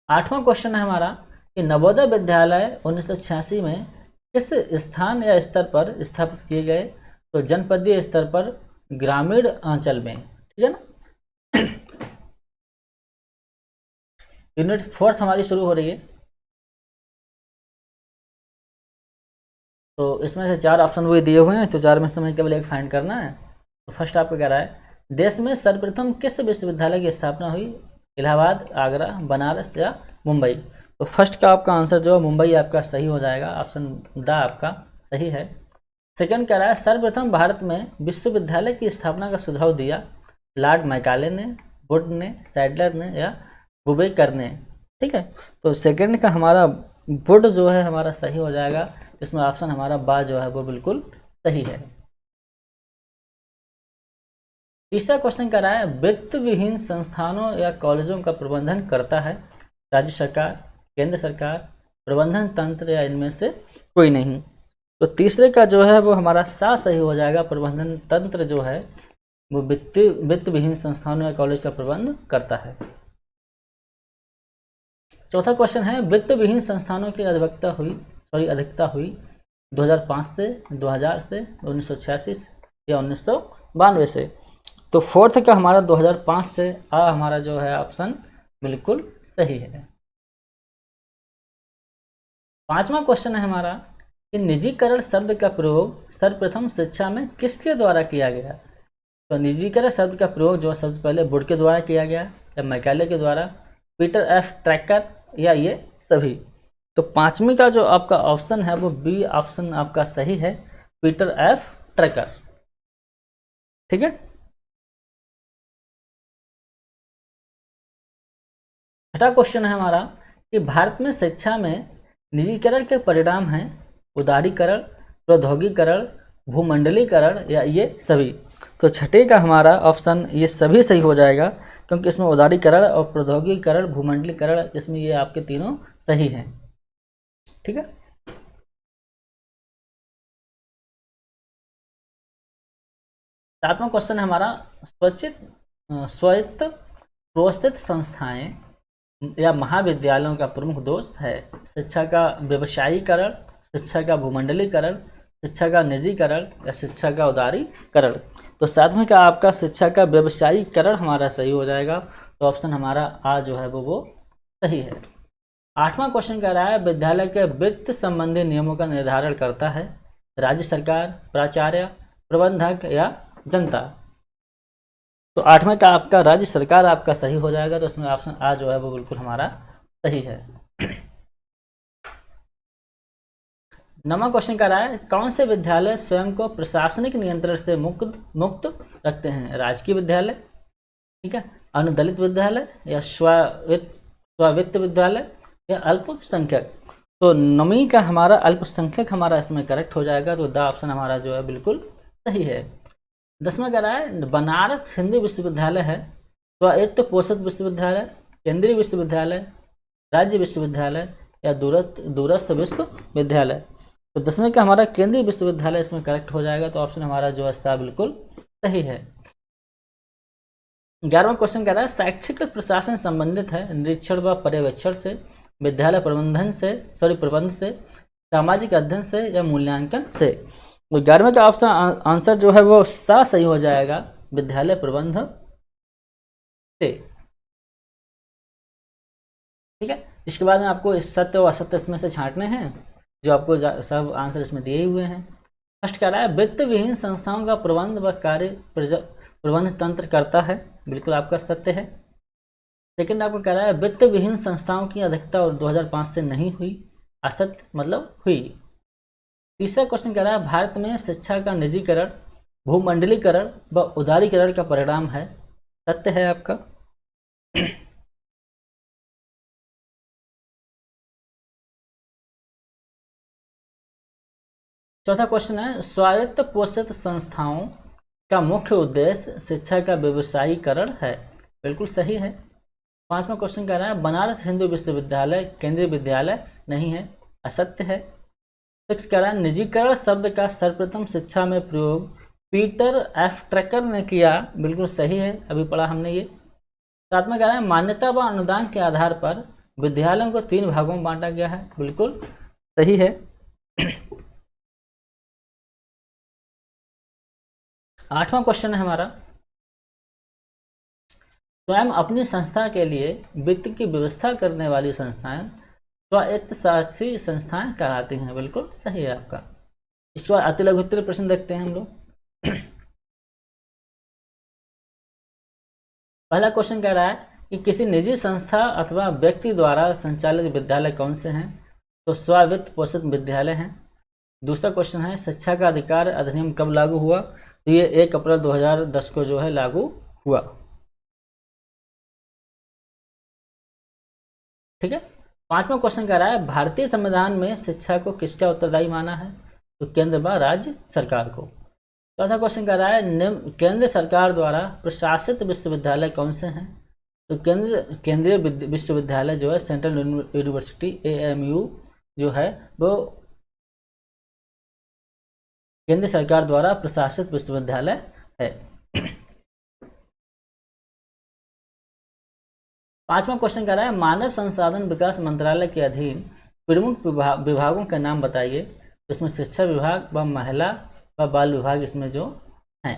आठवां क्वेश्चन है हमारा कि नवोदय विद्यालय 1986 में किस स्थान या स्तर पर स्थापित किए गए? तो जनपदीय स्तर पर, ग्रामीण अंचल में। ठीक है ना। यूनिट 4 हमारी शुरू हो रही है, तो इसमें से 4 ऑप्शन वही दिए हुए हैं, तो 4 में से हमें केवल एक फाइंड करना है। तो फर्स्ट आपको कह रहा है, देश में सर्वप्रथम किस विश्वविद्यालय की स्थापना हुई? इलाहाबाद, आगरा, बनारस या मुंबई? तो फर्स्ट का आपका आंसर जो है मुंबई आपका सही हो जाएगा, ऑप्शन द आपका सही है। सेकंड कह रहा है, सर्वप्रथम भारत में विश्वविद्यालय की स्थापना का सुझाव दिया? लॉर्ड मैकाले ने, वुड ने, सैडलर ने या बुबेकर ने? ठीक है, तो सेकंड का हमारा वुड जो है हमारा सही हो जाएगा, इसमें ऑप्शन हमारा बा जो है वो बिल्कुल सही है। तीसरा क्वेश्चन कर रहा है, वित्त विहीन संस्थानों या कॉलेजों का प्रबंधन करता है राज्य सरकार, केंद्र सरकार, प्रबंधन तंत्र या इनमें से कोई नहीं? तो तीसरे का जो है वो हमारा सा सही हो जाएगा, प्रबंधन तंत्र जो है वो वित्त विहीन संस्थानों या कॉलेज का प्रबंध करता है। चौथा क्वेश्चन है, वित्त विहीन संस्थानों की अधिकता हुई 2005 से, 2000 से, 1986 या 1992 से? तो फोर्थ का हमारा 2005 से हमारा जो है ऑप्शन बिल्कुल सही है। पांचवा क्वेश्चन है हमारा कि निजीकरण शब्द का प्रयोग सर्वप्रथम शिक्षा में किसके द्वारा किया गया? तो निजीकरण शब्द का प्रयोग जो सबसे पहले वुड के द्वारा किया गया या मैकाले के द्वारा, पीटर एफ ड्रकर या ये सभी? तो पांचवी का जो आपका ऑप्शन है वो बी ऑप्शन आपका सही है, पीटर एफ ड्रकर। ठीक है। छठा क्वेश्चन है हमारा कि भारत में शिक्षा में निजीकरण के परिणाम हैं उदारीकरण, प्रौद्योगिकीकरण, भूमंडलीकरण या ये सभी? तो छठे का हमारा ऑप्शन ये सभी सही हो जाएगा, क्योंकि इसमें उदारीकरण और प्रौद्योगिकीकरण, भूमंडलीकरण, इसमें ये आपके तीनों सही हैं। ठीक है। सातवां क्वेश्चन है हमारा, स्वायत्त प्रोत्साहित संस्थाएं या महाविद्यालयों का प्रमुख दोष है? शिक्षा का व्यवसायीकरण, शिक्षा का भूमंडलीकरण, शिक्षा का निजीकरण या शिक्षा का उदारीकरण? तो सातवें का आपका शिक्षा का व्यवसायीकरण हमारा सही हो जाएगा, तो ऑप्शन हमारा आ जो है वो सही है। आठवां क्वेश्चन कह रहा है, विद्यालय के वित्त संबंधी नियमों का निर्धारण करता है राज्य सरकार, प्राचार्य, प्रबंधक या जनता? तो आठवें का आपका राज्य सरकार आपका सही हो जाएगा, तो इसमें ऑप्शन आ जो है वो बिल्कुल हमारा सही है। नवा क्वेश्चन कर रहा है, कौन से विद्यालय स्वयं को प्रशासनिक नियंत्रण से मुक्त रखते हैं? राजकीय विद्यालय, ठीक है, अनुदलित विद्यालय या स्वायत्त विद्यालय या अल्पसंख्यक? तो नवी का हमारा अल्पसंख्यक हमारा इसमें करेक्ट हो जाएगा, तो द ऑप्शन हमारा जो है बिल्कुल सही है। 10वां कह रहा है, बनारस हिंदू विश्वविद्यालय है स्वायत्त पोषित विश्वविद्यालय, केंद्रीय विश्वविद्यालय, राज्य विश्वविद्यालय या दूरस्थ विश्वविद्यालय? तो 10वें का हमारा केंद्रीय विश्वविद्यालय इसमें करेक्ट हो जाएगा, तो ऑप्शन हमारा जो है बिल्कुल सही है। 11वां क्वेश्चन कह रहा है, शैक्षिक प्रशासन संबंधित है निरीक्षण व पर्यवेक्षण से, विद्यालय प्रबंध से, सामाजिक अध्ययन से या मूल्यांकन से? तो 11वें का ऑप्शन आंसर जो है वो सा सही हो जाएगा, विद्यालय प्रबंध से। ठीक है, इसके बाद में आपको इस सत्य और असत्य इसमें से छांटने हैं, जो आपको सब आंसर इसमें दिए हुए हैं। फर्स्ट कह रहा है वित्त विहीन संस्थाओं का प्रबंध व कार्य प्रबंध तंत्र करता है, बिल्कुल आपका सत्य है। सेकंड आपको कह रहा है वित्त विहीन संस्थाओं की अधिकता और 2005 से नहीं हुई, असत्य मतलब हुई। तीसरा क्वेश्चन कह रहा है भारत में शिक्षा का निजीकरण, भूमंडलीकरण व उदारीकरण का परिणाम है, सत्य है आपका। चौथा क्वेश्चन है स्वायत्त पोषित संस्थाओं का मुख्य उद्देश्य शिक्षा का व्यवसायीकरण है, बिल्कुल सही है। पांचवा क्वेश्चन कह रहा है बनारस हिंदू विश्वविद्यालय केंद्रीय विद्यालय नहीं है, असत्य है। सिक्स कह रहा है निजीकरण शब्द का सर्वप्रथम शिक्षा में प्रयोग पीटर एफ ट्रैकर ने किया, बिल्कुल सही है, अभी पढ़ा हमने ये। सातवां कह रहा है मान्यता व अनुदान के आधार पर विद्यालयों को 3 भागों में बांटा गया है, बिल्कुल सही है। आठवां क्वेश्चन है हमारा स्वयं अपनी संस्था के लिए वित्त की व्यवस्था करने वाली संस्थाएं स्वायत्तशासी संस्थाएं कहलाती हैं, बिल्कुल सही है आपका। इसके बाद अति लघु उत्तरीय प्रश्न देखते हैं हम लोग। पहला क्वेश्चन कह रहा है कि किसी निजी संस्था अथवा व्यक्ति द्वारा संचालित विद्यालय कौन से हैं, तो स्वावित्त पोषित विद्यालय हैं। दूसरा क्वेश्चन है शिक्षा का अधिकार अधिनियम कब लागू हुआ, तो ये 1 अप्रैल 2010 को जो है लागू हुआ। ठीक है, पांचवा क्वेश्चन कह रहा है भारतीय संविधान में शिक्षा को किसका उत्तरदायी माना है, तो केंद्र व राज्य सरकार को। चौथा क्वेश्चन कह रहा है केंद्र सरकार द्वारा प्रशासित विश्वविद्यालय कौन से हैं, तो केंद्रीय विश्वविद्यालय जो है सेंट्रल यूनिवर्सिटी AMU जो है वो केंद्र सरकार द्वारा प्रशासित विश्वविद्यालय है। पांचवा क्वेश्चन कह रहा है मानव संसाधन विकास मंत्रालय के अधीन प्रमुख विभागों के नाम बताइए, तो इसमें शिक्षा विभाग व महिला व बाल विभाग इसमें जो हैं।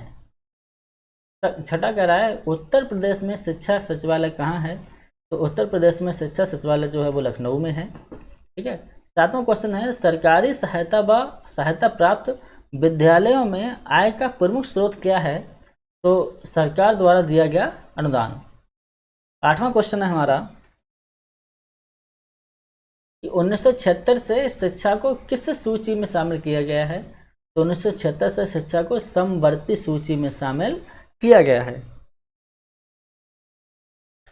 छठा कह रहा है उत्तर प्रदेश में शिक्षा सचिवालय कहाँ है, तो उत्तर प्रदेश में शिक्षा सचिवालय जो है वो लखनऊ में है। ठीक है, सातवां क्वेश्चन है सरकारी सहायता व सहायता प्राप्त विद्यालयों में आय का प्रमुख स्रोत क्या है, तो सरकार द्वारा दिया गया अनुदान। आठवां क्वेश्चन है हमारा कि 1976 से शिक्षा को किस सूची में शामिल किया गया है, तो 1976 से शिक्षा को समवर्ती सूची में शामिल किया गया है।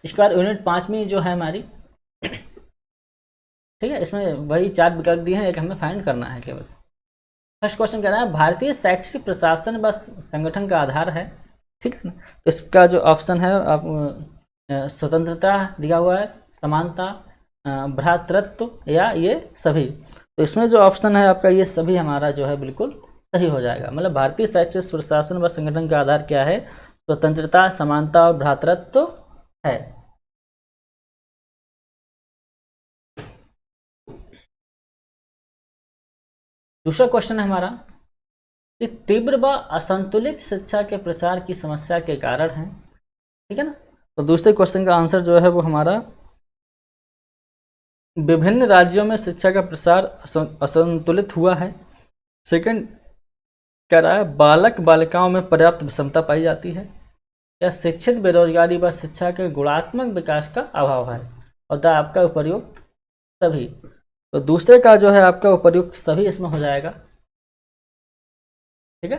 इसके बाद यूनिट 5 जो है हमारी, ठीक है, इसमें वही 4 विकल्प दिए हैं, एक हमें फाइंड करना है केवल। फर्स्ट क्वेश्चन कह रहा है भारतीय शैक्षिक प्रशासन व संगठन का आधार है, ठीक है ना, तो इसका जो ऑप्शन है आप स्वतंत्रता दिया हुआ है, समानता, भ्रातृत्व या ये सभी, तो इसमें जो ऑप्शन है आपका ये सभी हमारा जो है बिल्कुल सही हो जाएगा। मतलब भारतीय शैक्षिक प्रशासन व संगठन का आधार क्या है, स्वतंत्रता, समानता और भ्रातृत्व है। दूसरा क्वेश्चन है हमारा कि तीव्र व असंतुलित शिक्षा के प्रसार की समस्या के कारण है, ठीक है ना, तो दूसरे क्वेश्चन का आंसर जो है वो हमारा विभिन्न राज्यों में शिक्षा का प्रसार असंतुलित हुआ है। सेकंड कह रहा है बालक बालिकाओं में पर्याप्त विषमता पाई जाती है, या शिक्षित बेरोजगारी व शिक्षा के गुणात्मक विकास का अभाव है, और द आपका उपर्युक्त सभी, तो दूसरे का जो है आपका उपर्युक्त सभी इसमें हो जाएगा। ठीक है,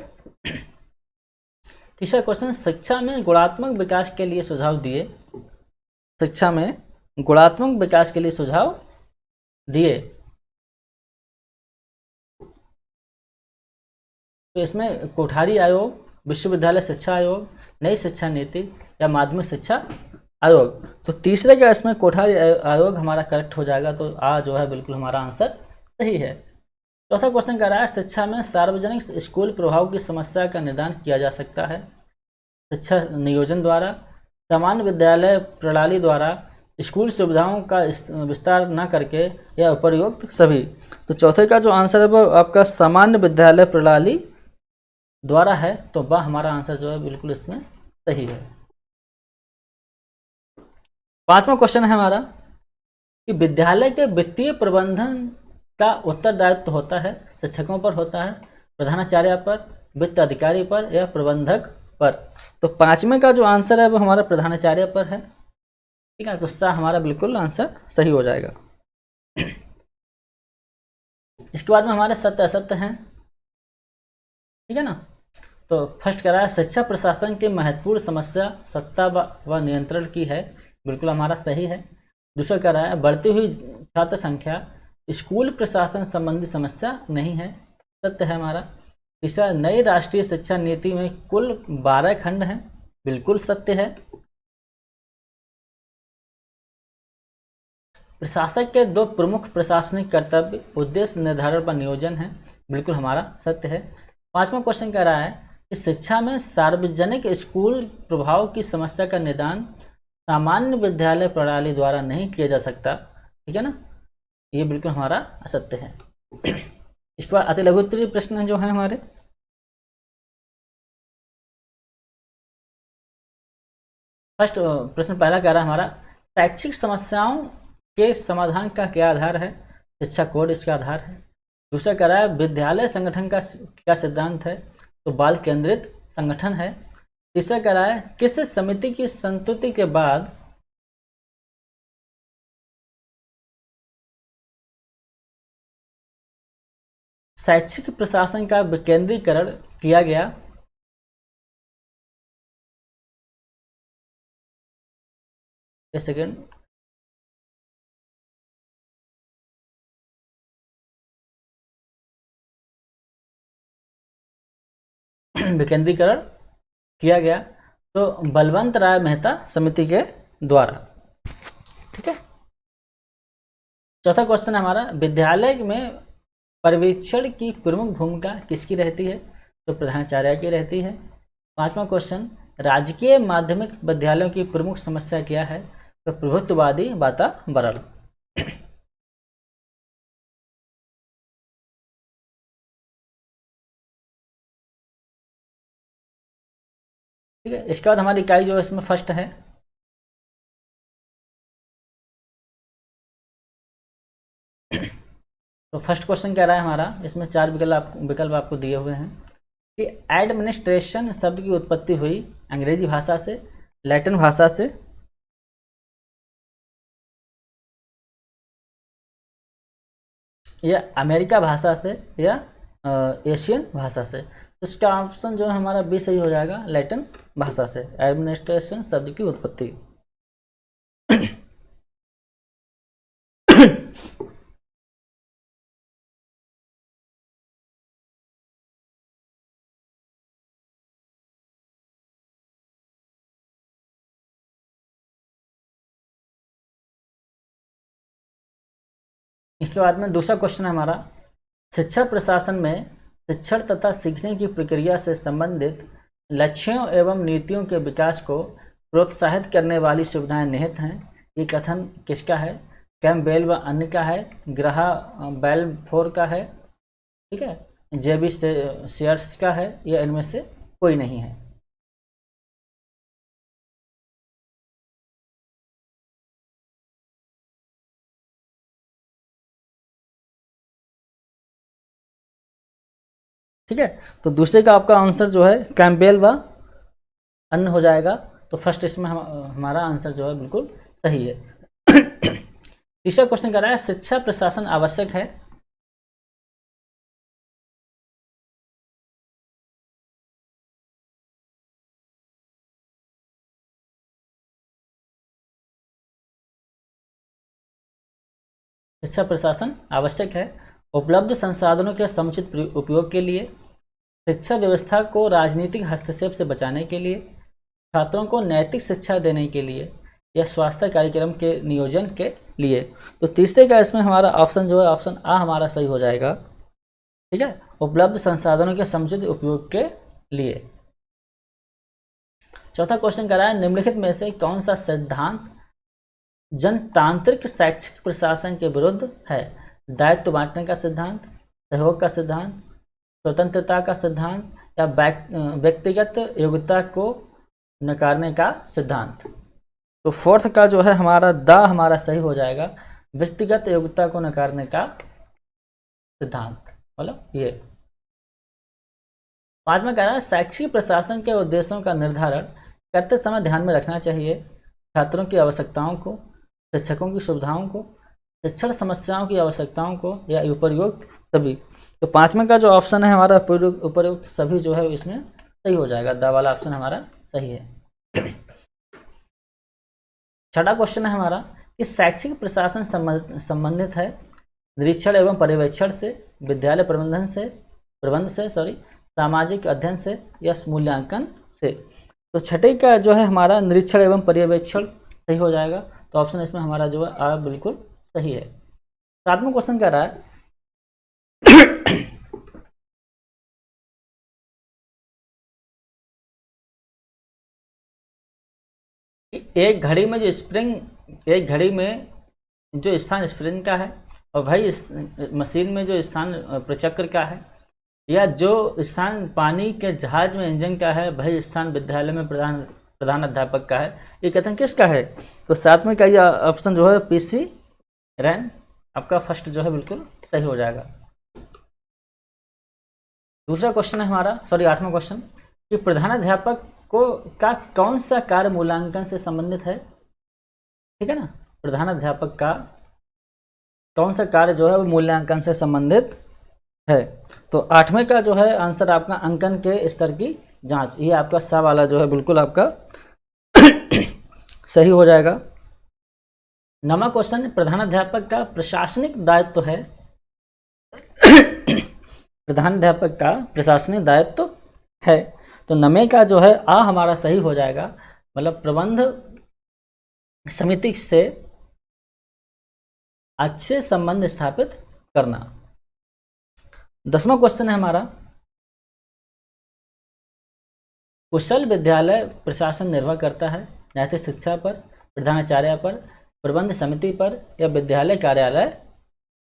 तीसरा क्वेश्चन शिक्षा में गुणात्मक विकास के लिए सुझाव दिए, शिक्षा में गुणात्मक विकास के लिए सुझाव दिए, तो इसमें कोठारी आयोग, विश्वविद्यालय शिक्षा आयोग, नई शिक्षा नीति या माध्यमिक शिक्षा आयोग, तो तीसरे का इसमें कोठारी आयोग हमारा करेक्ट हो जाएगा, तो आ जो है बिल्कुल हमारा आंसर सही है। चौथा क्वेश्चन कह रहा है शिक्षा में सार्वजनिक स्कूल प्रभाव की समस्या का निदान किया जा सकता है शिक्षा नियोजन द्वारा, सामान्य विद्यालय प्रणाली द्वारा स्कूल सुविधाओं का विस्तार न करके या उपर्युक्त सभी। तो चौथे का जो आंसर है वो आपका सामान्य विद्यालय प्रणाली द्वारा है, तो वह हमारा आंसर जो है बिल्कुल इसमें सही है। पांचवा क्वेश्चन है हमारा कि विद्यालय के वित्तीय प्रबंधन का उत्तरदायित्व होता है शिक्षकों पर, होता है प्रधानाचार्य पर, वित्त अधिकारी पर या प्रबंधक पर। तो पांचवें का जो आंसर है वो हमारा प्रधानाचार्य पर है, ठीक है। तो इसका हमारा बिल्कुल आंसर सही हो जाएगा। इसके बाद में हमारे सत्य असत्य हैं, ठीक है ना। तो फर्स्ट कह रहा है शिक्षा प्रशासन की महत्वपूर्ण समस्या सत्ता व नियंत्रण की है, बिल्कुल हमारा सही है। दूसरा कह रहा है बढ़ती हुई छात्र संख्या स्कूल प्रशासन संबंधी समस्या नहीं है, सत्य है हमारा। तीसरा नई राष्ट्रीय शिक्षा नीति में कुल 12 खंड हैं, बिल्कुल सत्य है। प्रशासक के 2 प्रमुख प्रशासनिक कर्तव्य उद्देश्य निर्धारण पर नियोजन है, बिल्कुल हमारा सत्य है। पांचवा क्वेश्चन कह रहा है कि शिक्षा में सार्वजनिक स्कूल प्रभाव की समस्या का निदान सामान्य विद्यालय प्रणाली द्वारा नहीं किया जा सकता, ठीक है ना, ये बिल्कुल हमारा असत्य है। इसके बाद अति लघु उत्तरीय प्रश्न जो है हमारे, फर्स्ट प्रश्न पहला कह रहा है हमारा शैक्षिक समस्याओं के समाधान का क्या आधार है, शिक्षा कोड इसका आधार है। दूसरा कह रहा है विद्यालय संगठन का क्या सिद्धांत है, तो बाल केंद्रित संगठन है। तीसरा कह रहा है किस समिति की संस्तुति के बाद शैक्षिक प्रशासन का विकेंद्रीकरण किया गया। एक सेकेंड, विकेंद्रीकरण किया गया, तो बलवंत राय मेहता समिति के द्वारा, ठीक है। चौथा क्वेश्चन हमारा विद्यालय में पर्यवेक्षण की प्रमुख भूमिका किसकी रहती है, तो प्रधानाचार्य की रहती है। पांचवा क्वेश्चन राजकीय माध्यमिक विद्यालयों की प्रमुख समस्या क्या है, तो प्रभुत्ववादी वातावरण। ठीक है, इसके बाद हमारी इकाई जो है इसमें फर्स्ट है, तो फर्स्ट क्वेश्चन कह रहा है हमारा, इसमें 4 विकल्प आपको दिए हुए हैं कि एडमिनिस्ट्रेशन शब्द की उत्पत्ति हुई अंग्रेजी भाषा से, लैटिन भाषा से, या अमेरिका भाषा से, या एशियन भाषा से। तो इसका ऑप्शन जो है हमारा बी सही हो जाएगा, लैटिन भाषा से एडमिनिस्ट्रेशन शब्द की उत्पत्ति। इसके बाद में दूसरा क्वेश्चन है हमारा शिक्षा प्रशासन में शिक्षण तथा सीखने की प्रक्रिया से संबंधित लक्ष्यों एवं नीतियों के विकास को प्रोत्साहित करने वाली सुविधाएं निहित हैं, ये कथन किसका है, कैम्पबेल व अन्य का है, ग्राहा बेलफोर का है, ठीक है, जेबी शेयर्स का है, या इनमें से कोई नहीं है। ठीक है, तो दूसरे का आपका आंसर जो है कैम्पबेल व अन्य हो जाएगा। तो फर्स्ट इसमें हमारा आंसर जो है बिल्कुल सही है। तीसरा क्वेश्चन कह रहा है शिक्षा प्रशासन आवश्यक है, शिक्षा प्रशासन आवश्यक है उपलब्ध संसाधनों के समुचित उपयोग के लिए, शिक्षा व्यवस्था को राजनीतिक हस्तक्षेप से बचाने के लिए, छात्रों को नैतिक शिक्षा देने के लिए, या स्वास्थ्य कार्यक्रम के नियोजन के लिए। तो तीसरे का इसमें हमारा ऑप्शन जो है ऑप्शन आ हमारा सही हो जाएगा, ठीक है, उपलब्ध संसाधनों के समुचित उपयोग के लिए। चौथा क्वेश्चन कह रहा है निम्नलिखित में से कौन सा सिद्धांत जनतांत्रिक शैक्षिक प्रशासन के विरुद्ध है? दायित्व बांटने का सिद्धांत, सहयोग का सिद्धांत, स्वतंत्रता का सिद्धांत, या व्यक्तिगत योग्यता को नकारने का सिद्धांत। तो फोर्थ का जो है हमारा हमारा सही हो जाएगा, व्यक्तिगत योग्यता को नकारने का सिद्धांत, मतलब ये। पांचवा कह रहा है शैक्षिक प्रशासन के उद्देश्यों का निर्धारण करते समय ध्यान में रखना चाहिए छात्रों की आवश्यकताओं को, शिक्षकों की सुविधाओं को, शिक्षण समस्याओं की आवश्यकताओं को, या उपयुक्त सभी। तो पांचवें का जो ऑप्शन है हमारा उपयुक्त सभी जो है इसमें सही हो जाएगा, द वाला ऑप्शन हमारा सही है। छठा क्वेश्चन है हमारा कि शैक्षिक प्रशासन संबंधित है निरीक्षण एवं पर्यवेक्षण से, विद्यालय प्रबंध से सामाजिक अध्ययन से, या मूल्यांकन से। तो छठे का जो है हमारा निरीक्षण एवं पर्यवेक्षण सही हो जाएगा, तो ऑप्शन इसमें हमारा जो है बिल्कुल सही है। सातवां क्वेश्चन कह रहा है एक घड़ी में जो स्थान स्प्रिंग का है और भाई इस मशीन में जो स्थान प्रचक्र का है, या जो स्थान पानी के जहाज में इंजन का है, भाई स्थान विद्यालय में प्रधान अध्यापक का है, ये कहते हैं किसका है? तो सातवें का ये ऑप्शन जो है पीसी रैन आपका फर्स्ट जो है बिल्कुल सही हो जाएगा। दूसरा क्वेश्चन है हमारा आठवां क्वेश्चन कि प्रधानाध्यापक का कौन सा कार्य मूल्यांकन से संबंधित है? ठीक है ना, प्रधानाध्यापक का कौन सा कार्य जो है वो मूल्यांकन से संबंधित है? तो आठवें का जो है आंसर आपका अंकन के स्तर की जांच, ये आपका सा वाला जो है बिल्कुल आपका सही हो जाएगा। नवा क्वेश्चन प्रधानाध्यापक का प्रशासनिक दायित्व है प्रधानाध्यापक का प्रशासनिक दायित्व है, तो नमे का जो है हमारा सही हो जाएगा, मतलब प्रबंध समिति से अच्छे संबंध स्थापित करना। 10वां क्वेश्चन है हमारा कुशल विद्यालय प्रशासन निर्भर करता है नैतिक शिक्षा पर, प्रधानाचार्य पर, प्रबंध समिति पर, या विद्यालय कार्यालय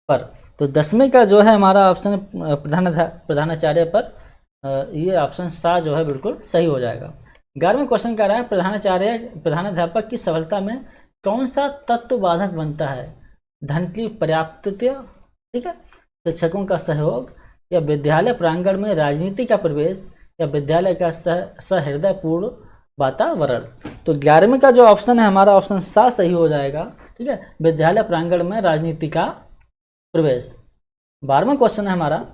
पर। तो 10वें का जो है हमारा ऑप्शन प्रधानाचार्य पर, ये ऑप्शन सा जो है बिल्कुल सही हो जाएगा। 11वें क्वेश्चन कह रहा है प्रधानाध्यापक की सफलता में कौन सा तत्व बाधक बनता है? धन की पर्याप्तता, ठीक है, शिक्षकों का सहयोग, या विद्यालय प्रांगण में राजनीति का प्रवेश, या विद्यालय का सहृदयपूर्ण वातावरण। तो 11वें का जो ऑप्शन है हमारा ऑप्शन सा सही हो जाएगा, ठीक है, विद्यालय प्रांगण में राजनीति का प्रवेश। 12वां क्वेश्चन है हमारा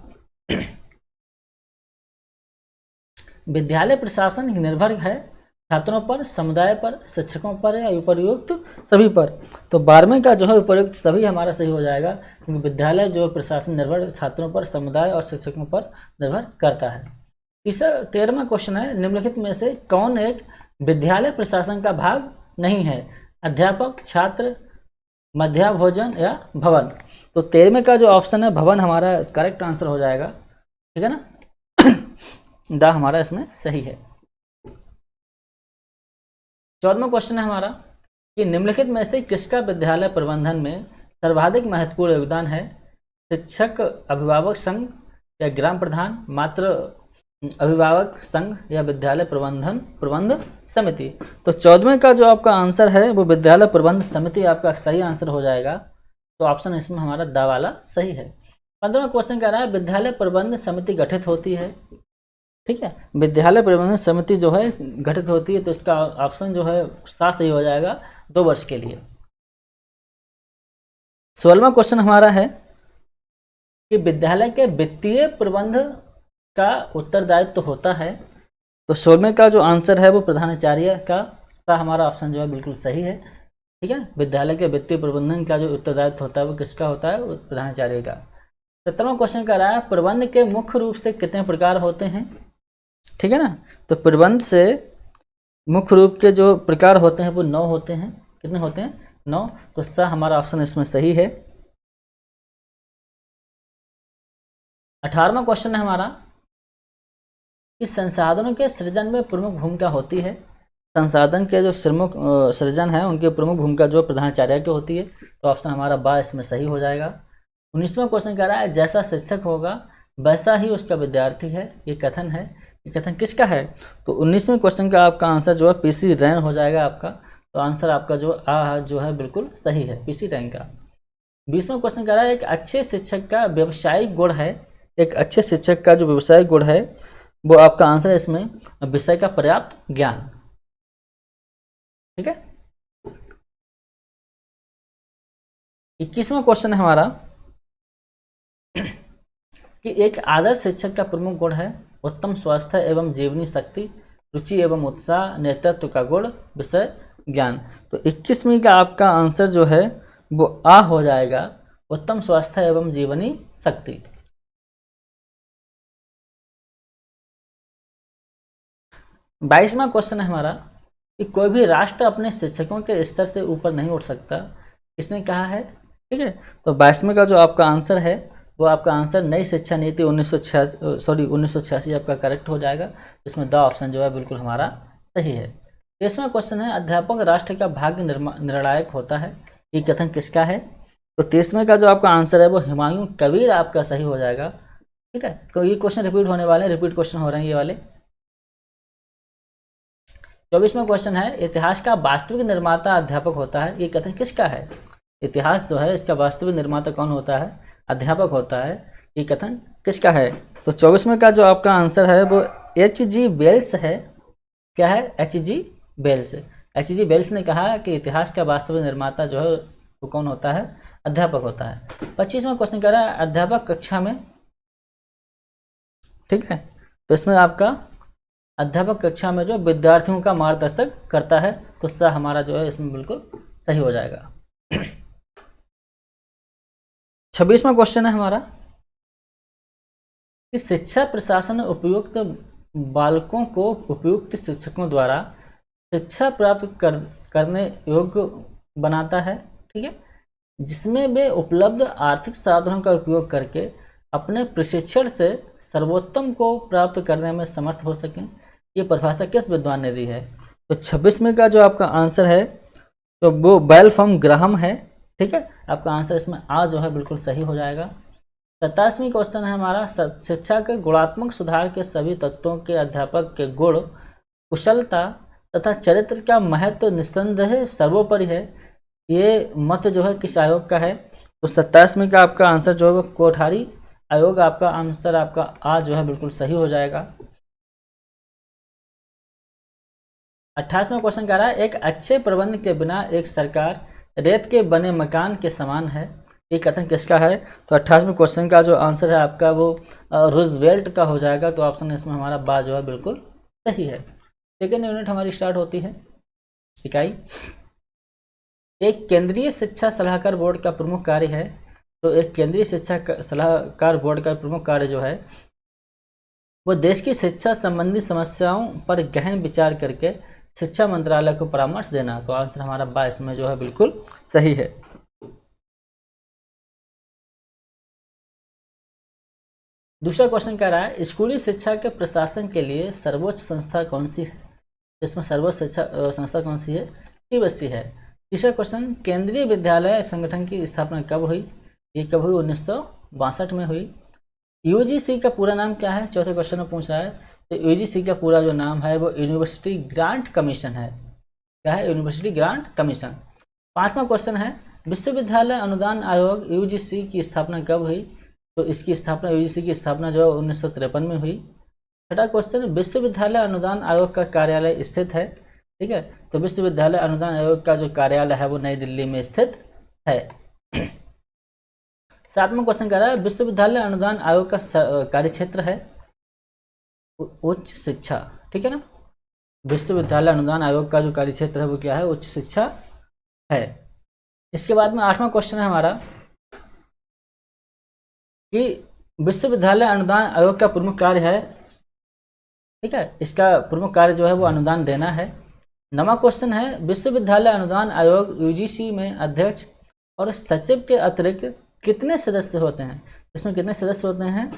विद्यालय प्रशासन निर्भर है छात्रों पर, समुदाय पर, शिक्षकों पर, या उपयुक्त सभी पर। तो 12वें का जो है उपयुक्त सभी हमारा सही हो जाएगा, क्योंकि विद्यालय जो प्रशासन निर्भर छात्रों पर, समुदाय और शिक्षकों पर निर्भर करता है। 13वां क्वेश्चन है निम्नलिखित में से कौन एक विद्यालय प्रशासन का भाग नहीं है? अध्यापक, छात्र, मध्याह्न भोजन, या भवन। तो 13वें का जो ऑप्शन है भवन हमारा करेक्ट आंसर हो जाएगा, ठीक है ना, दा हमारा इसमें सही है। 14वां क्वेश्चन है हमारा कि निम्नलिखित में से किसका विद्यालय प्रबंधन में सर्वाधिक महत्वपूर्ण योगदान है? शिक्षक अभिभावक संघ, या ग्राम प्रधान, मात्र अभिभावक संघ, या विद्यालय प्रबंध समिति। तो 14वें का जो आपका आंसर है वो विद्यालय प्रबंध समिति आपका सही आंसर हो जाएगा, तो ऑप्शन इसमें हमारा दा वाला सही है। 15वां क्वेश्चन कह रहा है विद्यालय प्रबंध समिति गठित होती है, ठीक है, विद्यालय प्रबंधन समिति जो है गठित होती है, तो इसका ऑप्शन जो है सा सही हो जाएगा 2 वर्ष के लिए। 16वां क्वेश्चन हमारा है कि विद्यालय के वित्तीय प्रबंध का उत्तरदायित्व होता है, तो 16वें का जो आंसर है वो प्रधानाचार्य का, सा हमारा ऑप्शन जो है बिल्कुल सही है, ठीक है, विद्यालय के वित्तीय प्रबंधन का जो उत्तरदायित्व होता है वो किसका होता है? वो प्रधानाचार्य का। 17वां क्वेश्चन कह रहा है प्रबंध के मुख्य रूप से कितने प्रकार होते हैं? ठीक है ना, तो प्रबंध से मुख्य रूप के जो प्रकार होते हैं वो 9 होते हैं। कितने होते हैं? 9। तो सा हमारा ऑप्शन इसमें सही है। 18वां क्वेश्चन है हमारा कि संसाधनों के सृजन में प्रमुख भूमिका होती है संसाधन के जो सृजन है उनकी प्रमुख भूमिका जो प्रधानाचार्य की होती है, तो ऑप्शन हमारा बा इसमें सही हो जाएगा। 19वां क्वेश्चन कह रहा है जैसा शिक्षक होगा वैसा ही उसका विद्यार्थी है, ये कथन है, ये कथन किसका है? तो 19वें क्वेश्चन का आपका आंसर जो है पीसी रैन हो जाएगा आपका, तो आंसर आपका जो है बिल्कुल सही है, पीसी रैन का। 20वां क्वेश्चन कह रहा है एक अच्छे शिक्षक का व्यवसायिक गुण है, एक अच्छे शिक्षक का जो व्यवसायिक गुण है वो आपका आंसर है इसमें विषय का पर्याप्त ज्ञान। ठीक है। 21वां क्वेश्चन है हमारा कि एक आदर्श शिक्षक का प्रमुख गुण है उत्तम स्वास्थ्य एवं जीवनी शक्ति, रुचि एवं उत्साह, नेतृत्व का गुण, विषय ज्ञान। तो 21वीं का आपका आंसर जो है वो आ हो जाएगा, उत्तम स्वास्थ्य एवं जीवनी शक्ति। 22वां क्वेश्चन है हमारा कि कोई भी राष्ट्र अपने शिक्षकों के स्तर से ऊपर नहीं उठ सकता, किसने कहा है? ठीक है, तो 22वें का जो आपका आंसर है वो आपका आंसर नई शिक्षा नीति 1986 आपका करेक्ट हो जाएगा। इसमें द ऑप्शन जो है बिल्कुल हमारा सही है। 23वां क्वेश्चन है अध्यापक राष्ट्र का भाग्य निर्णायक होता है, ये कथन किसका है? तो 23वें का जो आपका आंसर है वो हुमायूं कबीर आपका सही हो जाएगा। ठीक है, तो ये क्वेश्चन रिपीट होने वाले हैं, रिपीट क्वेश्चन हो रहे हैं ये वाले। 24वां क्वेश्चन है इतिहास का वास्तविक निर्माता अध्यापक होता है, ये कथन किसका है? इतिहास जो है इसका वास्तविक निर्माता कौन होता है? अध्यापक होता है, ये कथन किसका है? तो 24वें का जो आपका आंसर है वो H.G. वेल्स है। क्या है? H.G. वेल्स। H.G. वेल्स ने कहा कि इतिहास का वास्तविक निर्माता जो है वो कौन होता है? अध्यापक होता है। 25वां क्वेश्चन कह रहा है अध्यापक कक्षा में, ठीक है, तो इसमें आपका अध्यापक कक्षा में जो विद्यार्थियों का मार्गदर्शन करता है, तो सा हमारा जो है इसमें बिल्कुल सही हो जाएगा। 26वां क्वेश्चन है हमारा कि शिक्षा प्रशासन उपयुक्त बालकों को उपयुक्त शिक्षकों द्वारा शिक्षा प्राप्त करने योग्य बनाता है, ठीक है, जिसमें वे उपलब्ध आर्थिक साधनों का उपयोग करके अपने प्रशिक्षण से सर्वोत्तम को प्राप्त करने में समर्थ हो सकें। ये परिभाषा किस विद्वान ने दी है? तो 26वें का जो आपका आंसर है तो वो बेलफम ग्राहम है। ठीक है, आपका आंसर इसमें आ जो है बिल्कुल सही हो जाएगा। 27वीं क्वेश्चन है हमारा शिक्षा के गुणात्मक सुधार के सभी तत्वों के अध्यापक के गुण, कुशलता तथा चरित्र का महत्व निस्संदेह सर्वोपरि है, ये मत जो है किस आयोग का है? तो 27वीं का आपका आंसर जो है वो कोठारी आयोग आपका आंसर आपका आ जो है बिल्कुल सही हो जाएगा। 28वां क्वेश्चन कह रहा है एक अच्छे प्रबंध के बिना एक सरकार रेत के बने मकान के समान है, ये कथन किसका है? तो 28वें क्वेश्चन का जो आंसर है आपका वो रूजवेल्ट का हो जाएगा, तो ऑप्शन इसमें हमारा बा जो है बिल्कुल सही है। सेकेंड यूनिट हमारी स्टार्ट होती है। इकाई एक केंद्रीय शिक्षा सलाहकार बोर्ड का प्रमुख कार्य है, तो एक केंद्रीय शिक्षा सलाहकार बोर्ड का प्रमुख कार्य जो है वो देश की शिक्षा संबंधी समस्याओं पर गहन विचार करके शिक्षा मंत्रालय को परामर्श देना, तो आंसर हमारा बा इसमें जो है बिल्कुल सही है। दूसरा क्वेश्चन कह रहा है स्कूली शिक्षा के प्रशासन के लिए सर्वोच्च संस्था कौन सी है? इसमें सर्वोच्च शिक्षा संस्था कौन सी है? सीबीएसई है। तीसरा क्वेश्चन केंद्रीय विद्यालय संगठन की स्थापना कब हुई? ये कब हुई? 1962 में हुई। यूजीसी का पूरा नाम क्या है? चौथे क्वेश्चन में पूछ रहा है, तो यूजीसी का पूरा जो नाम है वो यूनिवर्सिटी ग्रांट कमीशन है। क्या है? University grant commission. 5वां क्वेश्चन है विश्वविद्यालय अनुदान आयोग यूजीसी की स्थापना कब हुई? तो इसकी स्थापना यूजीसी की स्थापना जो है 1953 में हुई। छठा क्वेश्चन विश्वविद्यालय अनुदान आयोग का कार्यालय स्थित है, ठीक है, तो विश्वविद्यालय अनुदान आयोग का जो कार्यालय है वो नई दिल्ली में स्थित है। 7वां क्वेश्चन कह रहा है विश्वविद्यालय अनुदान आयोग का कार्य क्षेत्र है उच्च शिक्षा, ठीक है ना। विश्वविद्यालय अनुदान आयोग का जो कार्य क्षेत्र है वो क्या है? उच्च शिक्षा है। इसके बाद में 8वां क्वेश्चन है हमारा कि विश्वविद्यालय अनुदान आयोग का प्रमुख कार्य है, ठीक है, इसका प्रमुख कार्य जो है वो अनुदान देना है। 9वां क्वेश्चन है विश्वविद्यालय अनुदान आयोग यूजीसी में अध्यक्ष और सचिव के अतिरिक्त कितने सदस्य होते हैं? इसमें कितने सदस्य होते हैं?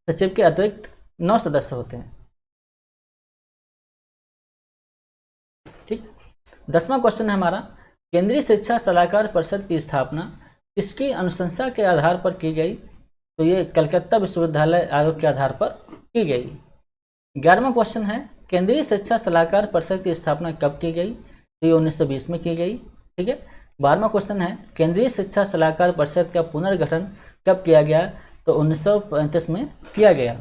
सचिव के अतिरिक्त 9 सदस्य होते हैं। ठीक, 10वां क्वेश्चन है हमारा, केंद्रीय शिक्षा सलाहकार परिषद की स्थापना किसकी अनुशंसा के आधार पर की गई? तो ये कलकत्ता विश्वविद्यालय आयोग के आधार पर की गई। 11वां क्वेश्चन है, केंद्रीय शिक्षा सलाहकार परिषद की स्थापना कब की गई? तो ये 1920 में की गई। ठीक है। 12वां क्वेश्चन है, केंद्रीय शिक्षा सलाहकार परिषद का पुनर्गठन कब किया गया? तो 1935 में किया गया।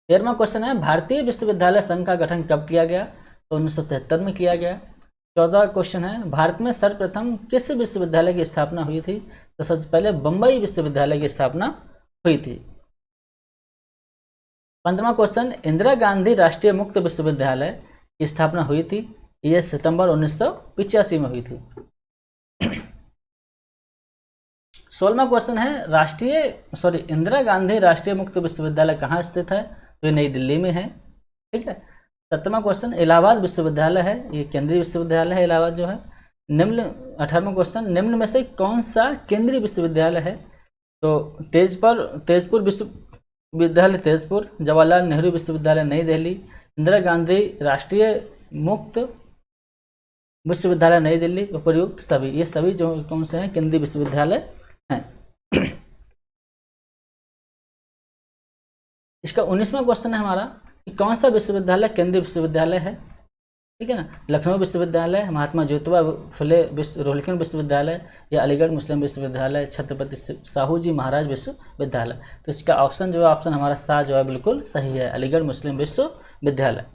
13वां क्वेश्चन है, भारतीय विश्वविद्यालय संघ का गठन कब किया गया? तो 1973 में किया गया। 14वां क्वेश्चन है, भारत में सर्वप्रथम किस विश्वविद्यालय की स्थापना हुई थी? तो सबसे पहले बम्बई विश्वविद्यालय की स्थापना हुई थी। 15वां क्वेश्चन, इंदिरा गांधी राष्ट्रीय मुक्त विश्वविद्यालय की स्थापना हुई थी, यह सितंबर 1985 में हुई थी। 16वां क्वेश्चन है, इंदिरा गांधी राष्ट्रीय मुक्त विश्वविद्यालय कहाँ स्थित है? तो ये नई दिल्ली में है। ठीक है। 17वां क्वेश्चन, इलाहाबाद विश्वविद्यालय है, ये केंद्रीय विश्वविद्यालय है इलाहाबाद जो है। 18वां क्वेश्चन, निम्न में से कौन सा केंद्रीय विश्वविद्यालय है? तो तेजपुर विश्वविद्यालय तेजपुर, जवाहरलाल नेहरू विश्वविद्यालय नई दिल्ली, इंदिरा गांधी राष्ट्रीय मुक्त विश्वविद्यालय नई दिल्ली, उपर्युक्त सभी, ये सभी जो कौन से हैं केंद्रीय विश्वविद्यालय हैं। इसका 19वां क्वेश्चन है हमारा कि कौन सा विश्वविद्यालय केंद्रीय विश्वविद्यालय है? ठीक है ना। लखनऊ विश्वविद्यालय, महात्मा ज्योतिबा फुले रोहिल्खंड विश्वविद्यालय या अलीगढ़ मुस्लिम विश्वविद्यालय, छत्रपति साहू जी महाराज विश्वविद्यालय। तो इसका ऑप्शन जो है, ऑप्शन हमारा सा जो है बिल्कुल सही है, अलीगढ़ मुस्लिम विश्वविद्यालय।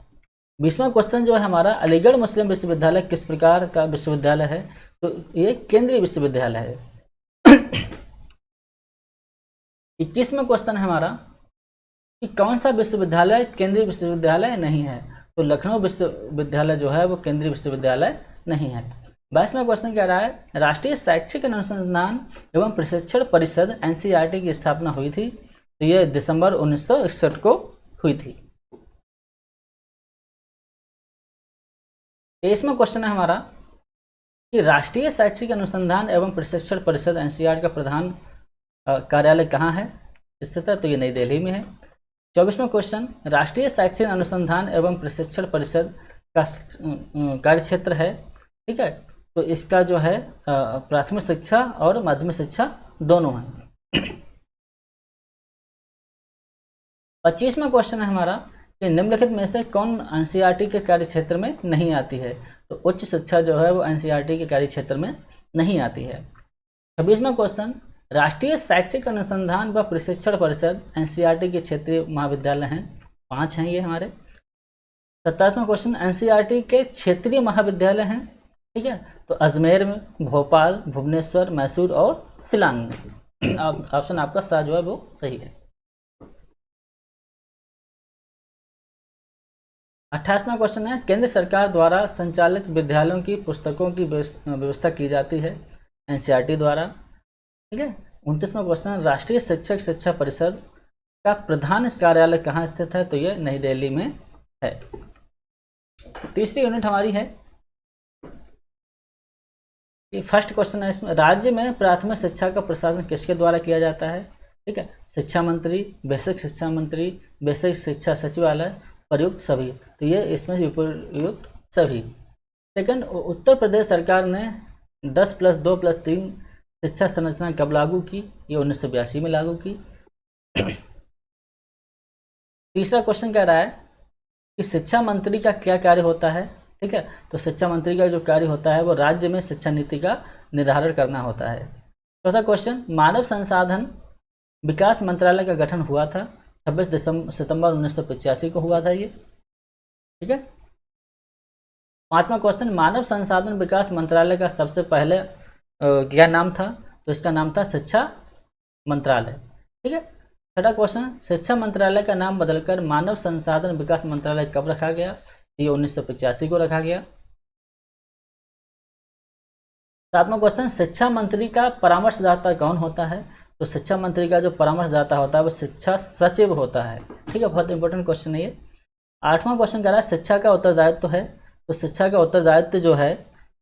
20वां क्वेश्चन जो है हमारा, अलीगढ़ मुस्लिम विश्वविद्यालय किस प्रकार का विश्वविद्यालय है? तो ये केंद्रीय विश्वविद्यालय है। 21वां क्वेश्चन है हमारा कि कौन सा विश्वविद्यालय केंद्रीय विश्वविद्यालय नहीं है? तो लखनऊ विश्वविद्यालय जो है वो केंद्रीय विश्वविद्यालय नहीं है। 22वां क्वेश्चन कह रहा है, राष्ट्रीय शैक्षिक अनुसंधान एवं प्रशिक्षण परिषद एनसीईआरटी की स्थापना हुई थी, तो ये दिसंबर 1961 को हुई थी। 23वां क्वेश्चन है हमारा कि राष्ट्रीय शैक्षिक अनुसंधान एवं प्रशिक्षण परिषद एनसीईआरटी का प्रधान कार्यालय कहाँ है स्थित है? तो ये नई दिल्ली में है। 24वां क्वेश्चन, राष्ट्रीय शैक्षिक अनुसंधान एवं प्रशिक्षण परिषद का कार्यक्षेत्र है। ठीक है। तो इसका जो है प्राथमिक शिक्षा और माध्यमिक शिक्षा दोनों है। 25वां क्वेश्चन है हमारा कि निम्नलिखित में से कौन एनसीईआरटी के कार्यक्षेत्र में नहीं आती है? तो उच्च शिक्षा जो है वो एनसीईआरटी के कार्यक्षेत्र में नहीं आती है। 26वां क्वेश्चन, राष्ट्रीय शैक्षिक अनुसंधान व प्रशिक्षण परिषद एनसीईआरटी के क्षेत्रीय महाविद्यालय हैं, 5 हैं ये हमारे। 27वां क्वेश्चन, एनसीईआरटी के क्षेत्रीय महाविद्यालय हैं। ठीक है। तो अजमेर में, भोपाल, भुवनेश्वर, मैसूर और शिलांग में। ऑप्शन आपका सा जो है वो सही है। 28वां क्वेश्चन है, केंद्र सरकार द्वारा संचालित विद्यालयों की पुस्तकों की व्यवस्था की जाती है एनसीईआरटी द्वारा। ठीक है। 29वां क्वेश्चन, राष्ट्रीय शिक्षक शिक्षा परिषद का प्रधान कार्यालय कहाँ स्थित है? तो ये नई दिल्ली में है। तीसरी यूनिट हमारी है, ये फर्स्ट क्वेश्चन है इसमें, राज्य में प्राथमिक शिक्षा का प्रशासन किसके द्वारा किया जाता है? ठीक है। शिक्षा मंत्री, बेसिक शिक्षा मंत्री, बेसिक शिक्षा सचिवालय, प्रयुक्त सभी। तो ये इसमें उपयुक्त सभी। सेकंड, उत्तर प्रदेश सरकार ने 10+2+3 शिक्षा संरचना कब लागू की? ये 1982 में लागू की। तीसरा क्वेश्चन कह रहा है कि शिक्षा मंत्री का क्या कार्य होता है? ठीक है। तो शिक्षा मंत्री का जो कार्य होता है वो राज्य में शिक्षा नीति का निर्धारण करना होता है। चौथा क्वेश्चन, मानव संसाधन विकास मंत्रालय का गठन हुआ था 26 सितंबर 1985 को हुआ था ये। ठीक है। 5वां क्वेश्चन, मानव संसाधन विकास मंत्रालय का सबसे पहले क्या नाम था? तो इसका नाम था शिक्षा मंत्रालय। ठीक है। छठा क्वेश्चन, शिक्षा मंत्रालय का नाम बदलकर मानव संसाधन विकास मंत्रालय कब रखा गया? ये 1985 को रखा गया। 7वां क्वेश्चन, शिक्षा मंत्री का परामर्शदाता कौन होता है? तो शिक्षा मंत्री का जो परामर्शदाता होता है वो शिक्षा सचिव होता है। ठीक है। बहुत इंपॉर्टेंट क्वेश्चन है ये। 8वां क्वेश्चन कह रहा है शिक्षा का उत्तरदायित्व है। तो शिक्षा का उत्तरदायित्व जो है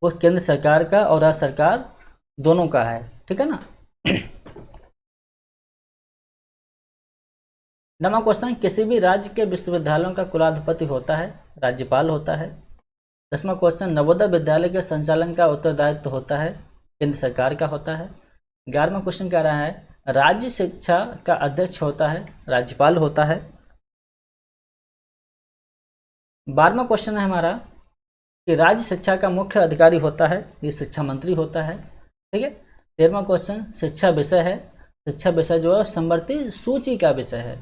वो केंद्र सरकार का और राज्य सरकार दोनों का है। ठीक है ना। 9वां क्वेश्चन, किसी भी राज्य के विश्वविद्यालयों का कुलाधिपति होता है, राज्यपाल होता है। 10वां क्वेश्चन, नवोदय विद्यालय के संचालन का उत्तरदायित्व होता है, केंद्र सरकार का होता है। 11वां क्वेश्चन कह रहा है राज्य शिक्षा का अध्यक्ष होता है, राज्यपाल होता है। 12वां क्वेश्चन है हमारा कि राज्य शिक्षा का मुख्य अधिकारी होता है, ये शिक्षा मंत्री होता है। ठीक है। 13वां क्वेश्चन शिक्षा विषय है, शिक्षा विषय जो है समवर्ती सूची का विषय है।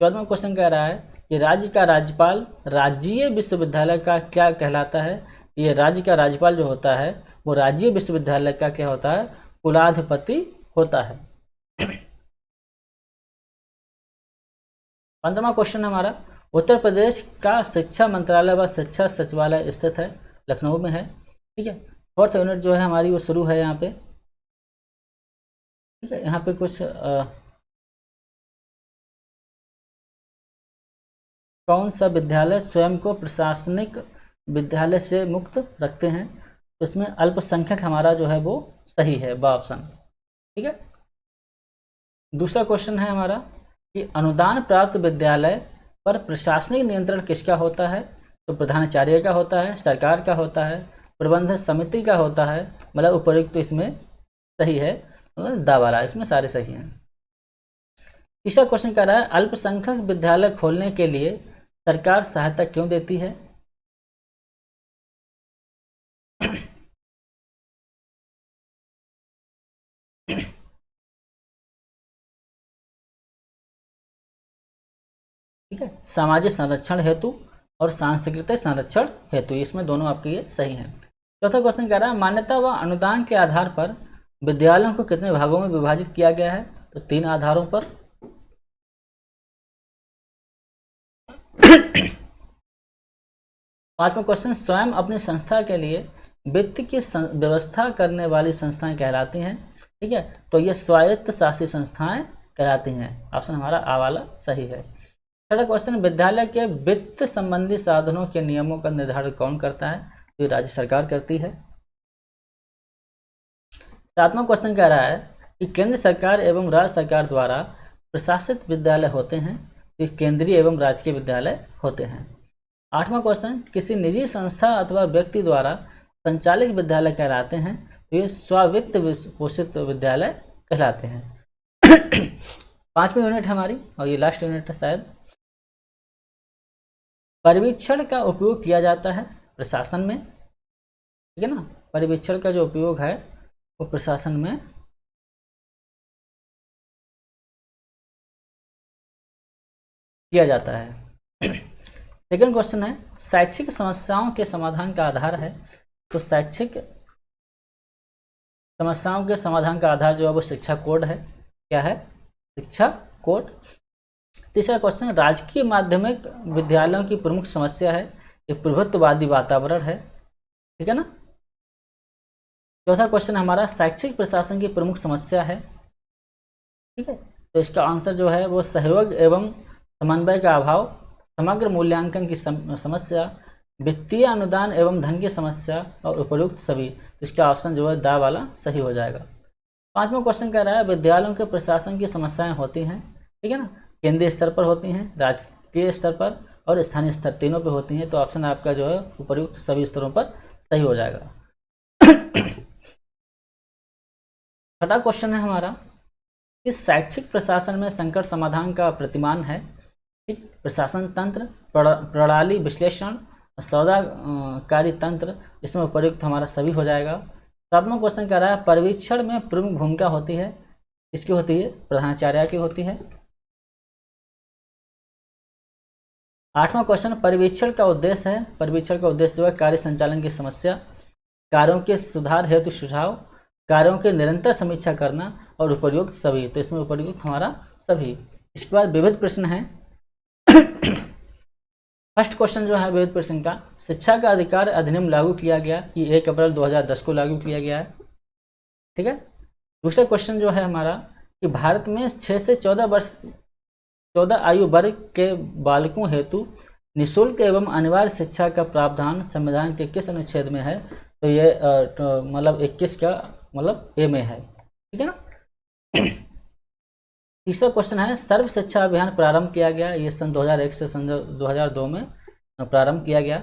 14वां क्वेश्चन कह रहा है कि राज्य का राज्यपाल राज्यीय विश्वविद्यालय का क्या कहलाता है, ये राज्य का राज्यपाल जो होता है वो राज्यीय विश्वविद्यालय का क्या होता है, कुलाधिपति होता है। 15वां क्वेश्चन हमारा, उत्तर प्रदेश का शिक्षा मंत्रालय व शिक्षा सचिवालय स्थित है, लखनऊ में है। ठीक है। 4th यूनिट जो है हमारी वो शुरू है यहाँ पे। ठीक है। यहाँ पे कुछ कौन सा विद्यालय स्वयं को प्रशासनिक विद्यालय से मुक्त रखते हैं, तो इसमें अल्पसंख्यक हमारा जो है वो सही है, ब ऑप्शन। ठीक है। दूसरा क्वेश्चन है हमारा कि अनुदान प्राप्त विद्यालय पर प्रशासनिक नियंत्रण किसका होता है, तो प्रधानाचार्य का होता है, सरकार का होता है, प्रबंधन समिति का होता है, मतलब उपयुक्त तो इसमें सही है, मतलब दा वाला, इसमें सारे सही हैं। तीसरा क्वेश्चन कह रहा है अल्पसंख्यक विद्यालय खोलने के लिए सरकार सहायता क्यों देती है, ठीक है, सामाजिक संरक्षण हेतु और सांस्कृतिक संरक्षण हेतु, इसमें दोनों आपके ये सही हैं। चौथा क्वेश्चन कह रहा है मान्यता व अनुदान के आधार पर विद्यालयों को कितने भागों में विभाजित किया गया है, तो 3 आधारों पर। पांचवा क्वेश्चन, स्वयं अपनी संस्था के लिए वित्त की व्यवस्था करने वाली संस्थाएं कहलाती हैं। ठीक है। तो ये स्वायत्त शासी संस्थाएं कहलाती हैं, ऑप्शन हमारा आ वाला सही है। छठा क्वेश्चन, विद्यालय के वित्त संबंधी साधनों के नियमों का निर्धारण कौन करता है, तो ये राज्य सरकार करती है। 7वां क्वेश्चन कह रहा है कि केंद्र सरकार एवं राज्य सरकार द्वारा प्रशासित विद्यालय होते हैं, तो केंद्रीय एवं राजकीय विद्यालय होते हैं। 8वां क्वेश्चन, किसी निजी संस्था अथवा व्यक्ति द्वारा संचालित विद्यालय कहलाते हैं, तो ये स्वावित्त पोषित विद्यालय कहलाते हैं। 5वीं यूनिट हमारी, और ये लास्ट यूनिट है शायद। परिवीक्षण का उपयोग किया जाता है प्रशासन में, ठीक है ना, परिवीक्षण का जो उपयोग है वो प्रशासन में किया जाता है। सेकंड क्वेश्चन है शैक्षिक समस्याओं के समाधान का आधार है, तो शैक्षिक समस्याओं के समाधान का आधार जो है वो शिक्षा कोड है। क्या है, शिक्षा कोड। तीसरा क्वेश्चन, राजकीय माध्यमिक विद्यालयों की प्रमुख समस्या है, ये प्रभुत्ववादी वातावरण है, ठीक है ना। चौथा क्वेश्चन हमारा शैक्षिक प्रशासन की प्रमुख समस्या है, ठीक है, तो इसका आंसर जो है वो सहयोग एवं समन्वय का अभाव, समग्र मूल्यांकन की समस्या, वित्तीय अनुदान एवं धन की समस्या और उपयुक्त सभी, तो इसका ऑप्शन जो है दा वाला सही हो जाएगा। 5वां क्वेश्चन कह रहा है विद्यालयों के प्रशासन की समस्याएं होती हैं, ठीक है ना, केंद्रीय स्तर पर होती हैं, राष्ट्रीय स्तर पर और स्थानीय स्तर, तीनों पे होती हैं, तो ऑप्शन आपका जो है उपयुक्त सभी स्तरों पर सही हो जाएगा। छठा क्वेश्चन है हमारा कि शैक्षिक प्रशासन में संकट समाधान का प्रतिमान है, ठीक, प्रशासन तंत्र, प्रणाली विश्लेषण, सौदाकारी तंत्र, इसमें उपयुक्त हमारा सभी हो जाएगा। 7वां क्वेश्चन कह रहा है परिवीक्षण में प्रमुख भूमिका होती है, किसकी होती है, प्रधानाचार्य की होती है। 8वां क्वेश्चन परिवीक्षण का उद्देश्य है, परिवीक्षण का उद्देश्य जो है कार्य संचालन की समस्या, कार्यों के सुधार हेतु सुझाव, कार्यों की निरंतर समीक्षा करना और उपयुक्त सभी, तो इसमें उपयुक्त हमारा सभी। इसके बाद विविध प्रश्न है। फर्स्ट क्वेश्चन जो है विविध प्रश्न का, शिक्षा का अधिकार अधिनियम लागू किया गया, ये 1 अप्रैल 2010 को लागू किया गया है, ठीक है। दूसरा क्वेश्चन जो है हमारा कि भारत में 6 से 14 आयु वर्ग के बालकों हेतु निःशुल्क एवं अनिवार्य शिक्षा का प्रावधान संविधान के किस अनुच्छेद में है, तो ये मतलब 21 का मतलब ए में है, ठीक है ना। तीसरा क्वेश्चन है सर्व शिक्षा अभियान प्रारंभ किया गया, ये सन 2001 से सन 2002 में प्रारंभ किया गया।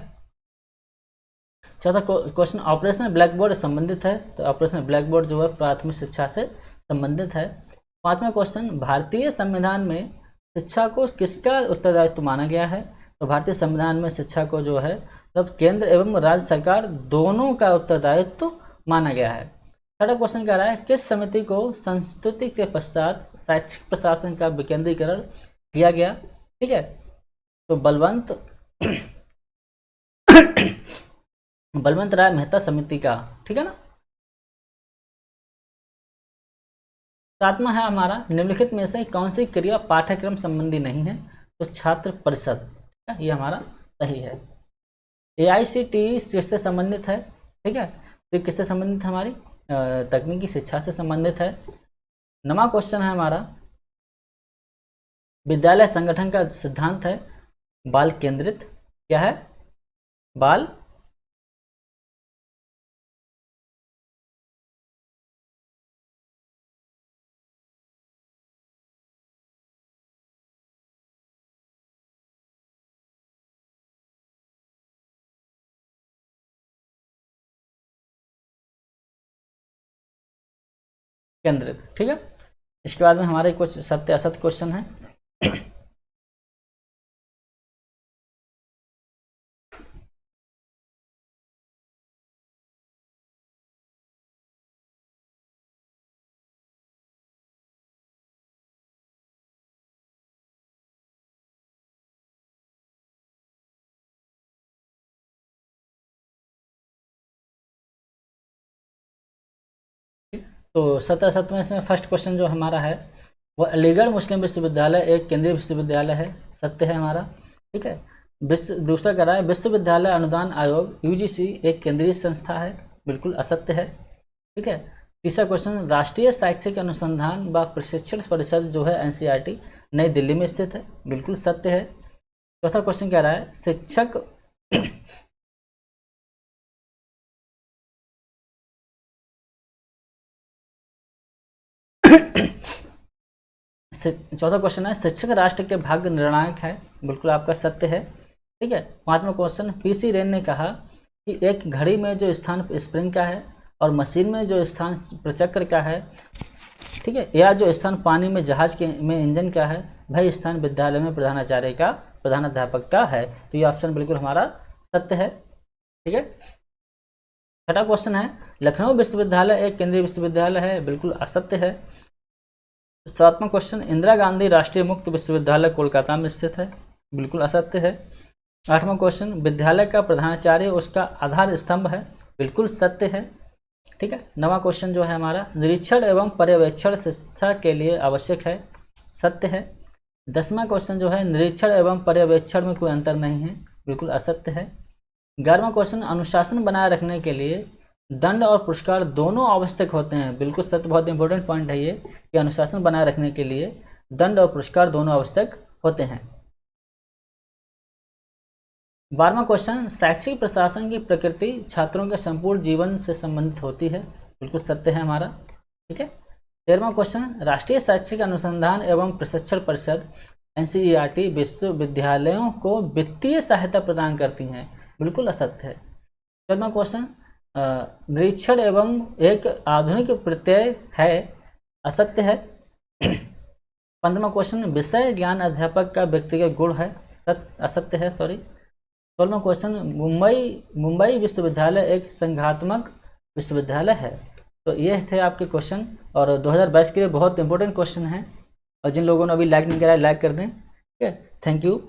चौथा क्वेश्चन ऑपरेशन ब्लैक बोर्ड संबंधित है, तो ऑपरेशन ब्लैक बोर्ड जो है प्राथमिक शिक्षा से संबंधित है। पांचवा क्वेश्चन भारतीय संविधान में शिक्षा को किसका उत्तरदायित्व माना गया है, तो भारतीय संविधान में शिक्षा को जो है तब केंद्र एवं राज्य सरकार दोनों का उत्तरदायित्व माना गया है। छठा क्वेश्चन कह रहा है किस समिति को संस्तुति के पश्चात शैक्षिक प्रशासन का विकेंद्रीकरण किया गया। ठीक है, तो बलवंत राय मेहता समिति का। ठीक है ना। सातवां है हमारा निम्नलिखित में से कौन सी क्रिया पाठ्यक्रम संबंधी नहीं है, तो छात्र परिषद, ये हमारा सही है। AICTE किससे संबंधित है, ठीक है, तो किससे संबंधित है, हमारी तकनीकी शिक्षा से संबंधित है। नवा क्वेश्चन है हमारा विद्यालय संगठन का सिद्धांत है बाल केंद्रित, क्या है, बाल केंद्रित। ठीक है, इसके बाद में हमारे कुछ सत्य असत्य क्वेश्चन है। तो सत्य असत्य में इसमें फर्स्ट क्वेश्चन जो हमारा है वो अलीगढ़ मुस्लिम विश्वविद्यालय एक केंद्रीय विश्वविद्यालय है, सत्य है हमारा। ठीक है, दूसरा कह रहा है विश्वविद्यालय अनुदान आयोग UGC एक केंद्रीय संस्था है, बिल्कुल असत्य है। ठीक है, तीसरा क्वेश्चन राष्ट्रीय शैक्षिक अनुसंधान व प्रशिक्षण परिषद जो है NCERT नई दिल्ली में स्थित है, बिल्कुल सत्य है। चौथा क्वेश्चन कह रहा है शिक्षक चौथा क्वेश्चन है शिक्षक राष्ट्र के भाग्य निर्णायक है, बिल्कुल आपका सत्य है। ठीक है, पांचवा क्वेश्चन PC रेन ने कहा कि एक घड़ी में जो स्थान स्प्रिंग का है और मशीन में जो स्थान प्रचक्र का है, ठीक है, या जो स्थान पानी में जहाज के में इंजन का है, वही स्थान विद्यालय में प्रधानाचार्य का प्रधानाध्यापक का है, तो ये ऑप्शन बिल्कुल हमारा सत्य है। ठीक है, छठा क्वेश्चन है लखनऊ विश्वविद्यालय एक केंद्रीय विश्वविद्यालय है, बिल्कुल असत्य है। सातवां क्वेश्चन इंदिरा गांधी राष्ट्रीय मुक्त विश्वविद्यालय कोलकाता में स्थित है, बिल्कुल असत्य है। आठवां क्वेश्चन विद्यालय का प्रधानाचार्य उसका आधार स्तंभ है, बिल्कुल सत्य है। ठीक है, नवा क्वेश्चन जो है हमारा निरीक्षण एवं पर्यवेक्षण शिक्षा के लिए आवश्यक है, सत्य है। 10वां क्वेश्चन जो है निरीक्षण एवं पर्यवेक्षण में कोई अंतर नहीं है, बिल्कुल असत्य है। 11वां क्वेश्चन अनुशासन बनाए रखने के लिए दंड और पुरस्कार दोनों आवश्यक होते हैं, बिल्कुल सत्य, बहुत इंपॉर्टेंट पॉइंट है ये कि अनुशासन बनाए रखने के लिए दंड और पुरस्कार दोनों आवश्यक होते हैं। 12वां क्वेश्चन शैक्षिक प्रशासन की प्रकृति छात्रों के संपूर्ण जीवन से संबंधित होती है, बिल्कुल सत्य है हमारा। ठीक है, 13वां क्वेश्चन राष्ट्रीय शैक्षिक अनुसंधान एवं प्रशिक्षण परिषद NCERT विश्वविद्यालयों को वित्तीय सहायता प्रदान करती हैं, बिल्कुल असत्य है। 14वां क्वेश्चन निरीक्षण एवं एक आधुनिक प्रत्यय है, असत्य है। 15वां क्वेश्चन विषय ज्ञान अध्यापक का व्यक्तिगत गुण है, असत्य है, सॉरी। 16वां क्वेश्चन मुंबई विश्वविद्यालय एक संघात्मक विश्वविद्यालय है। तो ये थे आपके क्वेश्चन और 2022 के लिए बहुत इंपॉर्टेंट क्वेश्चन है, और जिन लोगों ने अभी लाइक नहीं करा है लाइक कर दें। ठीक है, थैंक यू।